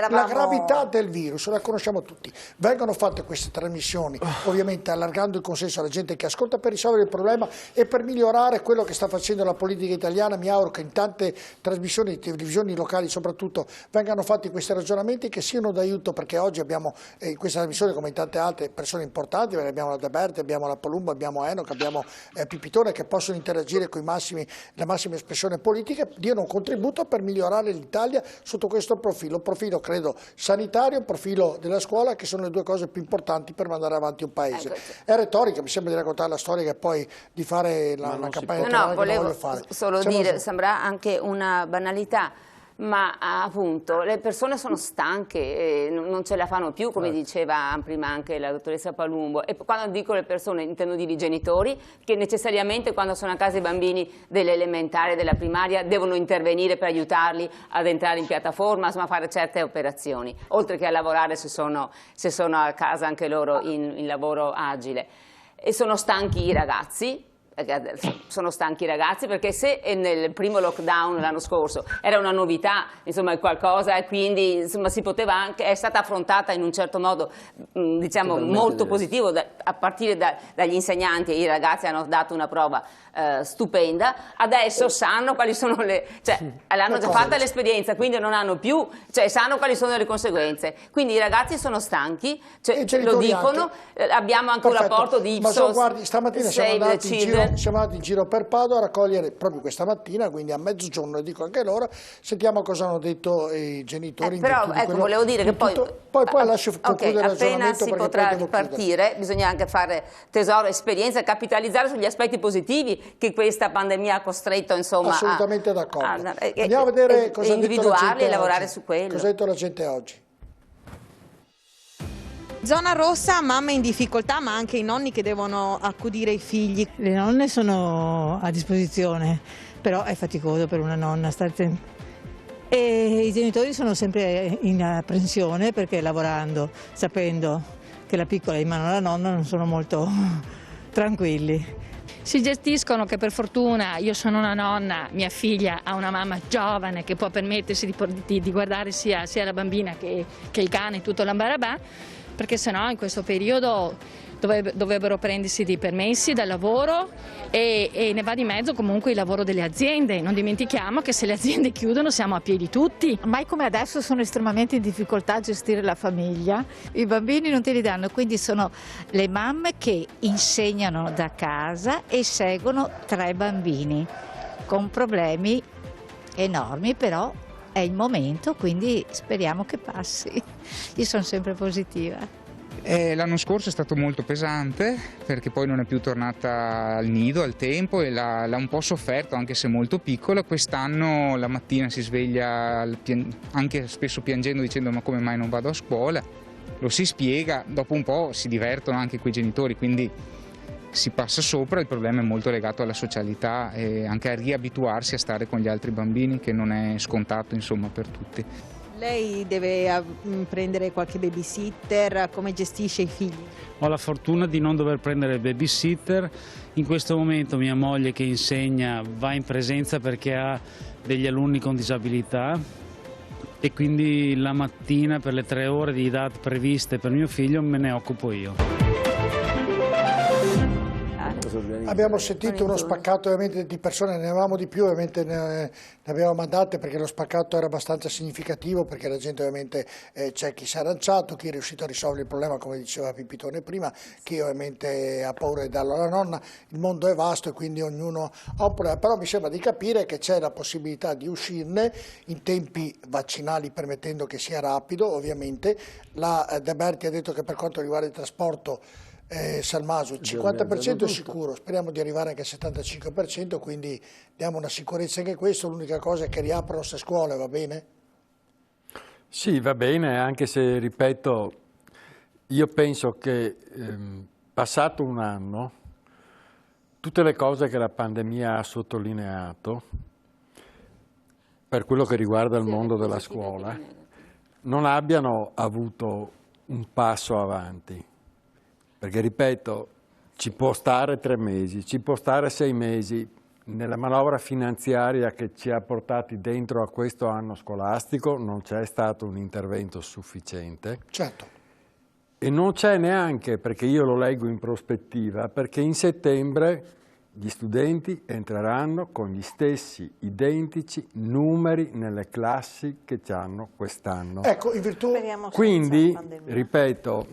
La gravità del virus la conosciamo tutti, vengono fatte queste trasmissioni ovviamente allargando il consenso alla gente che ascolta per risolvere il problema e per migliorare quello che sta facendo la politica italiana. Mi auguro che in tante trasmissioni, televisioni locali soprattutto, vengano fatti questi ragionamenti che siano d'aiuto, perché oggi abbiamo in questa trasmissione, come in tante altre, persone importanti, perché abbiamo la De Berti, abbiamo la Palumbo, abbiamo Enoch, abbiamo Pipitone, che possono interagire con la massima espressione politica, diano un contributo per migliorare l'Italia sotto questo profilo, credo sanitario, profilo della scuola, che sono le due cose più importanti per mandare avanti un paese. È retorica, mi sembra di raccontare la storia che poi di fare la campagna elettorale che non voglio fare. Solo dire, sembra anche una banalità, ma appunto le persone sono stanche, non ce la fanno più, come diceva prima anche la dottoressa Palumbo, e quando dico le persone intendo dire i genitori, che necessariamente quando sono a casa i bambini dell'elementare, della primaria, devono intervenire per aiutarli ad entrare in piattaforma, insomma fare certe operazioni, oltre che a lavorare se sono a casa anche loro in lavoro agile. E sono stanchi i ragazzi. Sono stanchi i ragazzi, perché se nel primo lockdown l'anno scorso era una novità, insomma qualcosa, e quindi insomma si poteva anche, è stata affrontata in un certo modo diciamo molto positivo a partire dagli insegnanti, e i ragazzi hanno dato una prova stupenda, adesso sanno quali sono l'hanno già fatta l'esperienza, quindi non hanno più, sanno quali sono le conseguenze, quindi i ragazzi sono stanchi, lo dicono, abbiamo anche un rapporto di Ipsos. Guardi, stamattina siamo andati in giro per Padova a raccogliere proprio questa mattina, quindi a mezzogiorno, e dico anche loro, sentiamo cosa hanno detto i genitori. Però ecco, volevo dire che poi lascio concludere il ragionamento, appena si potrà ripartire bisogna anche fare tesoro, esperienza, capitalizzare sugli aspetti positivi che questa pandemia ha costretto, insomma, assolutamente d'accordo. Andiamo a vedere cosa ha detto la gente e lavorare su quello. Cosa ha detto la gente oggi? Zona rossa, mamme in difficoltà, ma anche i nonni che devono accudire i figli. Le nonne sono a disposizione, però è faticoso per una nonna stare. E i genitori sono sempre in apprensione, perché lavorando, sapendo che la piccola è in mano alla nonna, non sono molto tranquilli. si gestiscono, che per fortuna io sono una nonna, mia figlia ha una mamma giovane che può permettersi di guardare sia la bambina che il cane, tutto l'ambarabà, perché sennò in questo periodo dovrebbero prendersi dei permessi dal lavoro e ne va di mezzo comunque il lavoro delle aziende. Non dimentichiamo che se le aziende chiudono siamo a piedi tutti. Mai come adesso sono estremamente in difficoltà a gestire la famiglia, i bambini non te li danno, quindi sono le mamme che insegnano da casa e seguono 3 bambini con problemi enormi, però è il momento, quindi speriamo che passi. Io sono sempre positiva. L'anno scorso è stato molto pesante perché poi non è più tornata al nido al tempo e l'ha un po' sofferto, anche se molto piccola. Quest'anno la mattina si sveglia anche spesso piangendo, dicendo ma come mai non vado a scuola, lo si spiega, dopo un po' si divertono anche quei genitori, quindi si passa sopra. Il problema è molto legato alla socialità e anche a riabituarsi a stare con gli altri bambini, che non è scontato insomma per tutti. Lei deve prendere qualche babysitter, come gestisce i figli? Ho la fortuna di non dover prendere babysitter, in questo momento mia moglie che insegna va in presenza perché ha degli alunni con disabilità e quindi la mattina per le 3 ore di DAT previste per mio figlio me ne occupo io. Abbiamo sentito uno spaccato ovviamente di persone, ne avevamo di più, ovviamente ne abbiamo mandate perché lo spaccato era abbastanza significativo, perché la gente ovviamente c'è chi si è arrangiato, chi è riuscito a risolvere il problema come diceva Pipitone prima, chi ovviamente ha paura di darlo alla nonna. Il mondo è vasto e quindi ognuno ha un problema, però mi sembra di capire che c'è la possibilità di uscirne in tempi vaccinali, permettendo che sia rapido ovviamente. La De Berti ha detto che per quanto riguarda il trasporto Salmaso il 50% è sicuro, speriamo di arrivare anche al 75%, quindi diamo una sicurezza anche questo. L'unica cosa è che riaprono queste scuole, va bene? Sì, va bene, anche se, ripeto, io penso che passato un anno, tutte le cose che la pandemia ha sottolineato, per quello che riguarda il mondo della scuola, non abbiano avuto un passo avanti. Perché, ripeto, ci può stare 3 mesi, ci può stare 6 mesi, nella manovra finanziaria che ci ha portati dentro a questo anno scolastico non c'è stato un intervento sufficiente. Certo. E non c'è neanche, perché io lo leggo in prospettiva, perché in settembre gli studenti entreranno con gli stessi identici numeri nelle classi che ci hanno quest'anno. Ecco, in virtù... Quindi, ripeto,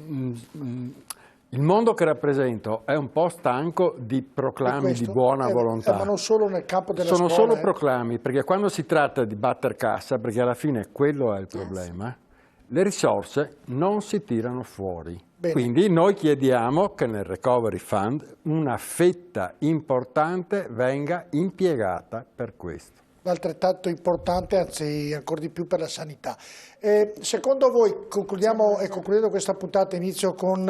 il mondo che rappresento è un po' stanco di proclami di buona volontà. Ma non solo nel campo della scuola. Sono solo proclami, perché quando si tratta di batter cassa, perché alla fine quello è il problema, le risorse non si tirano fuori. Bene. Quindi noi chiediamo che nel Recovery Fund una fetta importante venga impiegata per questo. Altrettanto importante, anzi ancora di più per la sanità. Secondo voi, concludendo questa puntata, inizio con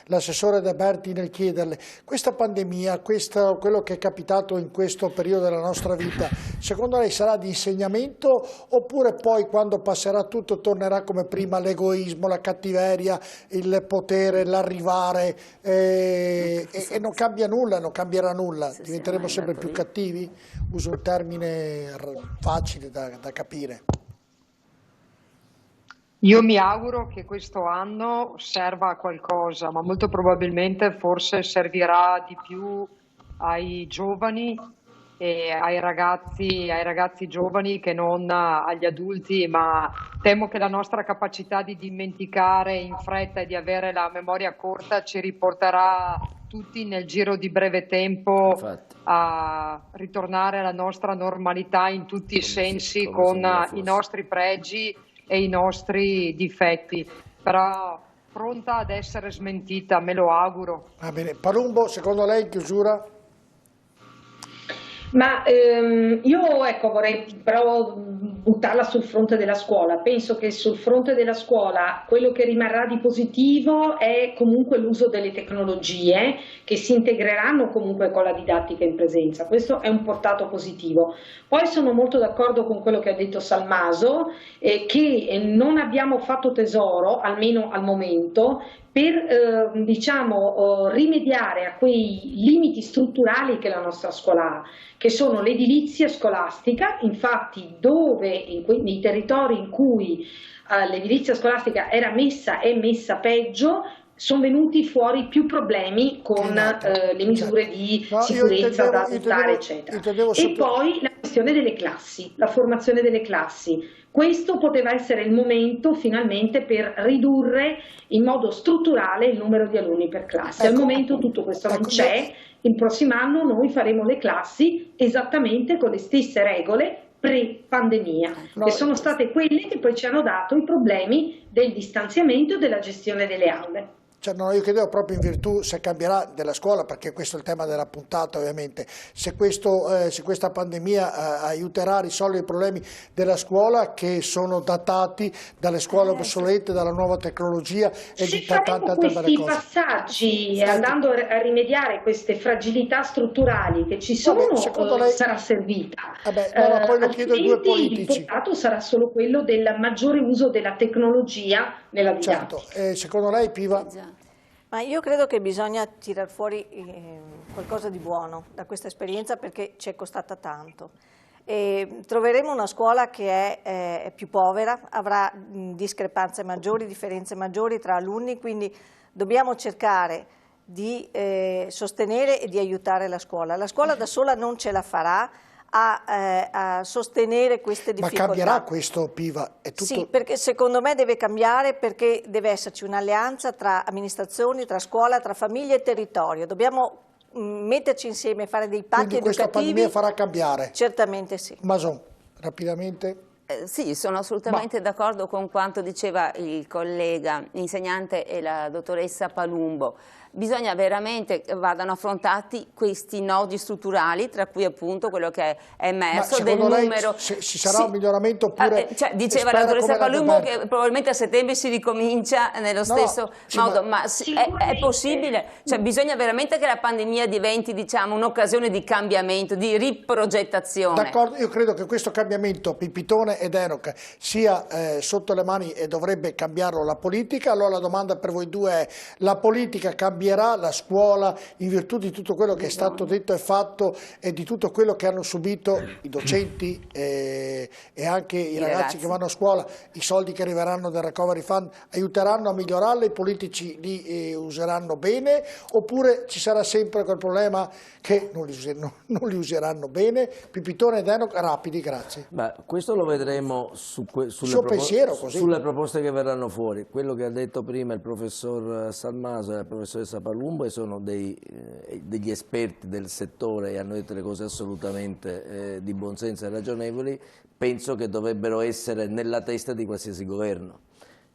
l'assessore De Berti nel chiederle, questa pandemia, quello che è capitato in questo periodo della nostra vita, secondo lei sarà di insegnamento oppure poi quando passerà tutto tornerà come prima l'egoismo, la cattiveria, il potere, l'arrivare e non cambia nulla, non cambierà nulla, diventeremo sempre più cattivi? Uso un termine facile da capire. Io mi auguro che questo anno serva a qualcosa, ma molto probabilmente forse servirà di più ai giovani e ai ragazzi giovani che non agli adulti, ma temo che la nostra capacità di dimenticare in fretta e di avere la memoria corta ci riporterà tutti nel giro di breve tempo a ritornare alla nostra normalità in tutti i sensi, con i nostri pregi e i nostri difetti, però pronta ad essere smentita, me lo auguro. Va bene. Palumbo, secondo lei in chiusura? Ma io vorrei però buttarla sul fronte della scuola. Penso che sul fronte della scuola quello che rimarrà di positivo è comunque l'uso delle tecnologie che si integreranno comunque con la didattica in presenza. Questo è un portato positivo. Poi sono molto d'accordo con quello che ha detto Salmaso, che non abbiamo fatto tesoro, almeno al momento, per rimediare a quei limiti strutturali che la nostra scuola ha, che sono l'edilizia scolastica. Infatti nei territori in cui l'edilizia scolastica è messa peggio, sono venuti fuori più problemi con le misure di sicurezza da adottare, eccetera. E poi la questione delle classi, la formazione delle classi. Questo poteva essere il momento finalmente per ridurre in modo strutturale il numero di alunni per classe. Al momento tutto questo non c'è. Il prossimo anno noi faremo le classi esattamente con le stesse regole pre-pandemia, che sono state quelle che poi ci hanno dato i problemi del distanziamento e della gestione delle aule. Cioè, no, io chiedevo proprio in virtù se cambierà della scuola, perché questo è il tema della puntata ovviamente, se questa pandemia aiuterà a risolvere i problemi della scuola che sono datati dalle scuole obsolete, dalla nuova tecnologia e di tante altre belle cose. Se faremo questi passaggi andando a rimediare queste fragilità strutturali che ci sono, lei sarà servita. Poi lo chiedo ai due politici. Il risultato sarà solo quello del maggiore uso della tecnologia nella didattica. Certo. Secondo lei, Piva? Ma io credo che bisogna tirar fuori qualcosa di buono da questa esperienza, perché ci è costata tanto. Troveremo una scuola che è più povera, avrà discrepanze maggiori, differenze maggiori tra alunni, quindi dobbiamo cercare di sostenere e di aiutare la scuola. La scuola da sola non ce la farà a sostenere queste difficoltà. Ma cambierà questo, Piva? Sì, perché secondo me deve cambiare, perché deve esserci un'alleanza tra amministrazioni, tra scuola, tra famiglie e territorio. Dobbiamo metterci insieme, fare dei patti educativi. Quindi questa pandemia farà cambiare? Certamente sì. Mason, rapidamente. Sì, sono assolutamente d'accordo con quanto diceva il collega insegnante e la dottoressa Palumbo. Bisogna veramente che vadano affrontati questi nodi strutturali, tra cui appunto quello che è emerso del numero. Ci sarà un miglioramento oppure? Diceva la dottoressa Palumbo che probabilmente a settembre si ricomincia nello stesso modo, ma è possibile? Cioè, bisogna veramente che la pandemia diventi, diciamo, un'occasione di cambiamento, di riprogettazione. D'accordo, io credo che questo cambiamento Pipitone ed Enoch sia sotto le mani e dovrebbe cambiarlo la politica. Allora la domanda per voi due è: la politica cambierà la scuola in virtù di tutto quello che è stato detto e fatto e di tutto quello che hanno subito i docenti e anche i ragazzi che vanno a scuola? I soldi che arriveranno dal Recovery Fund aiuteranno a migliorarla, i politici li useranno bene, oppure ci sarà sempre quel problema che non li useranno bene? Pipitone ed Enoch, rapidi, grazie. Ma questo lo vedremo sulle proposte che verranno fuori. Quello che ha detto prima il professor Salmaso e la professoressa Palumbo sono degli esperti del settore e hanno detto le cose assolutamente di buonsenso e ragionevoli. Penso che dovrebbero essere nella testa di qualsiasi governo.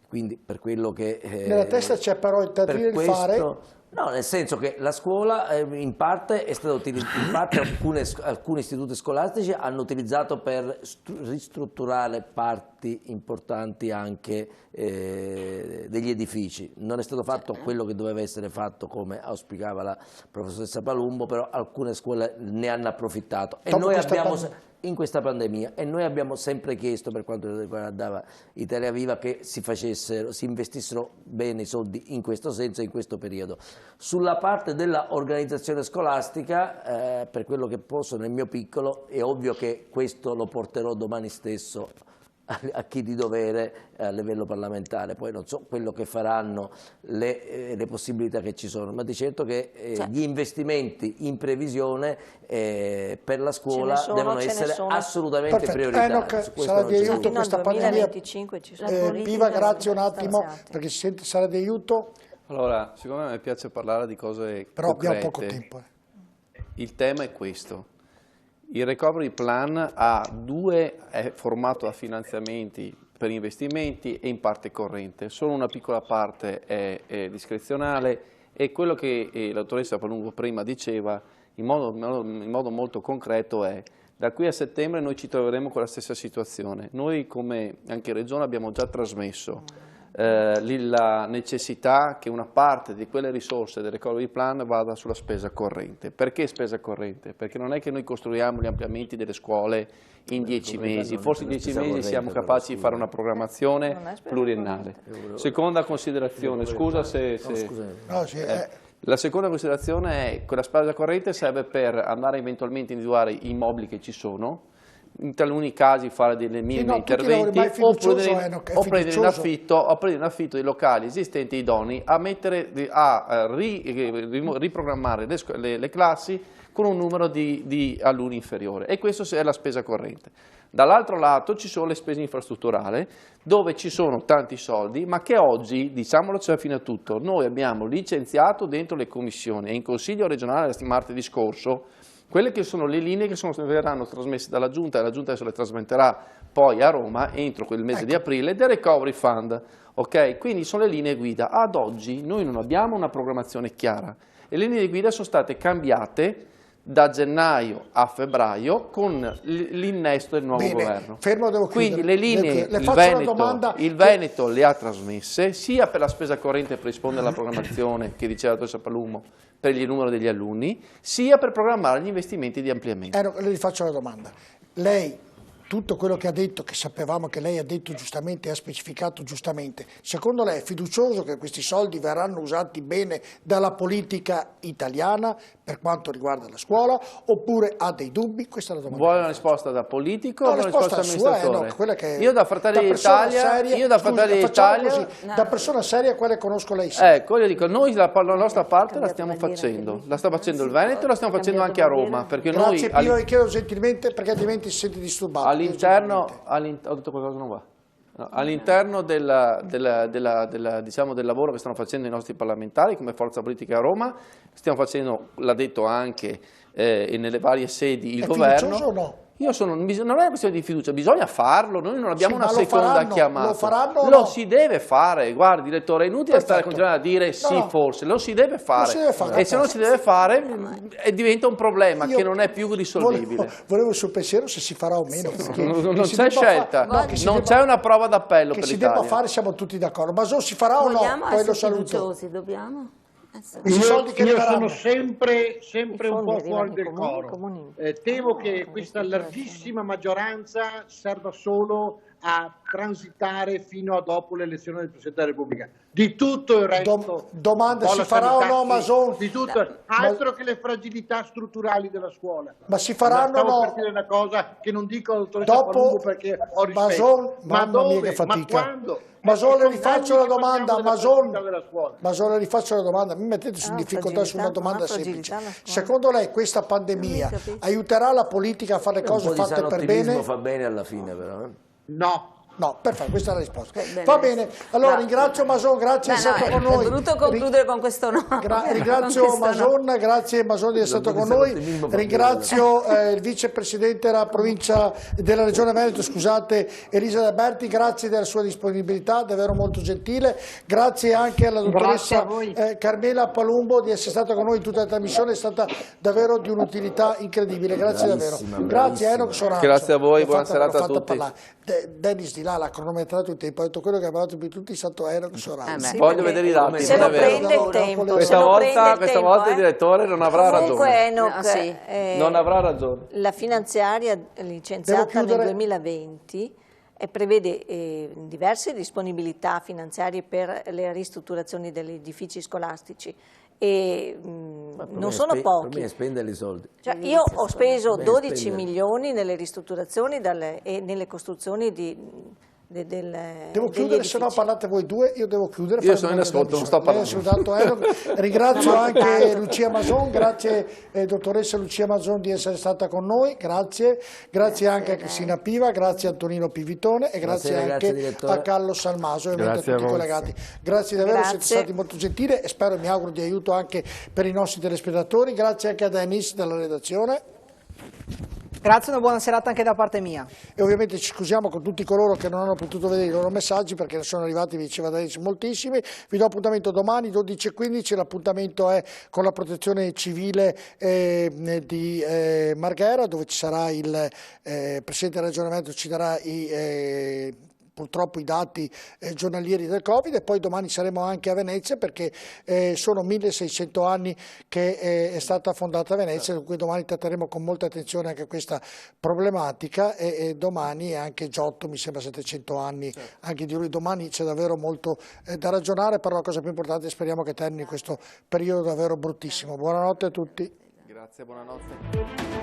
Quindi per quello che... nella testa c'è però il dire il fare... No, nel senso che la scuola in parte è stata utilizzata, alcuni istituti scolastici hanno utilizzato per ristrutturare parti importanti anche degli edifici. Non è stato fatto quello che doveva essere fatto come auspicava la professoressa Palumbo, però alcune scuole ne hanno approfittato. E noi abbiamo... in questa pandemia, e noi abbiamo sempre chiesto, per quanto riguardava Italia Viva, che si investissero bene i soldi in questo senso e in questo periodo. Sulla parte della organizzazione scolastica, per quello che posso nel mio piccolo, è ovvio che questo lo porterò domani stesso a chi di dovere a livello parlamentare. Poi non so quello che faranno, le possibilità che ci sono, ma di certo che gli investimenti in previsione per la scuola devono essere assolutamente prioritari. Sarà di aiuto questa pandemia? Piva, grazie un attimo, perché si sente, sarà di aiuto? Allora, secondo me piace parlare di cose però concrete. Abbiamo poco tempo. Il tema è questo. Il Recovery Plan è formato da finanziamenti per investimenti e in parte corrente. Solo una piccola parte è discrezionale, e quello che la dottoressa Palumbo prima diceva in modo molto concreto è: da qui a settembre noi ci troveremo con la stessa situazione. Noi come anche Regione abbiamo già trasmesso la necessità che una parte di quelle risorse del recovery plan vada sulla spesa corrente. Perché spesa corrente? Perché non è che noi costruiamo gli ampliamenti delle scuole in 10 mesi, forse in 10 mesi siamo capaci di fare una programmazione pluriennale. Seconda considerazione, scusa se... La seconda considerazione è che la spesa corrente serve per andare eventualmente a individuare i immobili che ci sono, in taluni casi fare dei minimi interventi o prendere in affitto dei locali esistenti idonei a riprogrammare le classi con un numero di alunni inferiore, e questo è la spesa corrente. Dall'altro lato ci sono le spese infrastrutturali, dove ci sono tanti soldi, ma che oggi, diciamoloci fino a tutto, noi abbiamo licenziato dentro le commissioni e in Consiglio regionale martedì scorso quelle che sono le linee che verranno trasmesse dalla Giunta, e la Giunta adesso le trasmetterà poi a Roma entro quel mese di aprile, del Recovery Fund. Okay? Quindi sono le linee guida. Ad oggi noi non abbiamo una programmazione chiara e le linee guida sono state cambiate da gennaio a febbraio con l'innesto del nuovo governo. Quindi le linee il Veneto le ha trasmesse sia per la spesa corrente per rispondere alla programmazione che diceva la dottoressa Palumbo per il numero degli alunni, sia per programmare gli investimenti di ampliamento. Le faccio una domanda. Lei, tutto quello che ha detto, che sapevamo che lei ha detto giustamente e ha specificato giustamente, secondo lei è fiducioso che questi soldi verranno usati bene dalla politica italiana per quanto riguarda la scuola, oppure ha dei dubbi? Questa è la domanda. Vuole una risposta da politico o una risposta da amministratore? Io da Fratelli d'Italia, da persona seria, quelle conosco lei. Ecco, io dico, noi la nostra parte la stiamo facendo, la sta facendo il Veneto e la stiamo facendo anche a Roma. Perché grazie, io vi chiedo gentilmente, perché altrimenti si sente disturbato. All'interno, ho detto qualcosa non va. No, all'interno diciamo, del lavoro che stanno facendo i nostri parlamentari come forza politica a Roma, stiamo facendo, l'ha detto anche nelle varie sedi il governo. Fiducioso o no? Non è una questione di fiducia, bisogna farlo, noi non abbiamo una seconda chiamata. Lo faranno? Lo si deve fare, guardi direttore, è inutile stare continuando a dire forse, lo si deve fare. E se non si deve fare diventa un problema che non è più risolvibile. Volevo il suo pensiero se si farà o meno. Non c'è scelta, non c'è una prova d'appello per l'Italia. Che si debba fare, siamo tutti d'accordo, ma si farà o no? Poi lo saluto. Dobbiamo? Io sono sempre un po' fuori del coro. Temo che questa larghissima maggioranza serva solo a transitare fino a dopo l'elezione del Presidente della Repubblica. Di tutto il resto, domanda, si farà o no Mason? Di tutto, altro che le fragilità strutturali della scuola. Ma si faranno o no? Per dire una cosa che non dico alla dottoressa Palumbo perché ho rispetto. Mason, mamma mia che fatica. Ma quando? Mason, le rifaccio la domanda, Mason, le rifaccio la domanda, mi mettete su difficoltà su una domanda semplice. Secondo lei questa pandemia aiuterà la politica a fare le cose fatte per bene? Fa bene alla fine però. No. No, perfetto, questa è la risposta. Va bene, allora ringrazio Mason, grazie di essere stato con noi. È voluto concludere con questo no. Ringrazio Mason, grazie Mason di essere stato con noi. Ringrazio il vicepresidente della provincia della regione Veneto, scusate, Elisa De Berti, grazie della sua disponibilità, davvero molto gentile. Grazie anche alla dottoressa Carmela Palumbo di essere stata con noi in tutta la trasmissione, è stata davvero di un'utilità incredibile. Grazie davvero. Grazie Enoch Soranzo. Grazie a voi, buona serata a tutti. Dennis di là l'ha cronometrato il tempo, ha detto quello che ha parlato più tutti è stato Enoch Soranzo. Voglio vedere i dati. Se lo prende il tempo. Questa volta il direttore non avrà ragione. Enoch, non avrà ragione. La finanziaria licenziata nel 2020 prevede diverse disponibilità finanziarie per le ristrutturazioni degli edifici scolastici e non sono pochi. Per me è spendere i soldi. Cioè, io ho speso 12 milioni nelle ristrutturazioni e nelle costruzioni devo chiudere, se no parlate voi due, io devo chiudere. Io sono in ascolto, non sto parlando. Ringrazio anche Lucia Mason, grazie dottoressa Lucia Mason di essere stata con noi, grazie anche a Cristina Piva, grazie a Antonino Pivitone e grazie anche a Carlo Salmaso e a tutti i collegati. Grazie davvero, siete stati molto gentili e spero, mi auguro, di aiuto anche per i nostri telespettatori. Grazie anche a Dennis della redazione. Grazie, una buona serata anche da parte mia. E ovviamente ci scusiamo con tutti coloro che non hanno potuto vedere i loro messaggi perché ne sono arrivati, vi diceva Dennis, moltissimi. Vi do appuntamento domani 12:15, l'appuntamento è con la protezione civile di Marghera, dove ci sarà il Presidente del Ragionamento, ci darà i purtroppo i dati giornalieri del Covid, e poi domani saremo anche a Venezia perché sono 1600 anni che è stata fondata Venezia, per cui domani tratteremo con molta attenzione anche questa problematica, e domani anche Giotto, mi sembra 700 anni, anche di lui. Domani c'è davvero molto da ragionare, però la cosa più importante, speriamo che termini questo periodo davvero bruttissimo. Buonanotte a tutti. Grazie, buonanotte.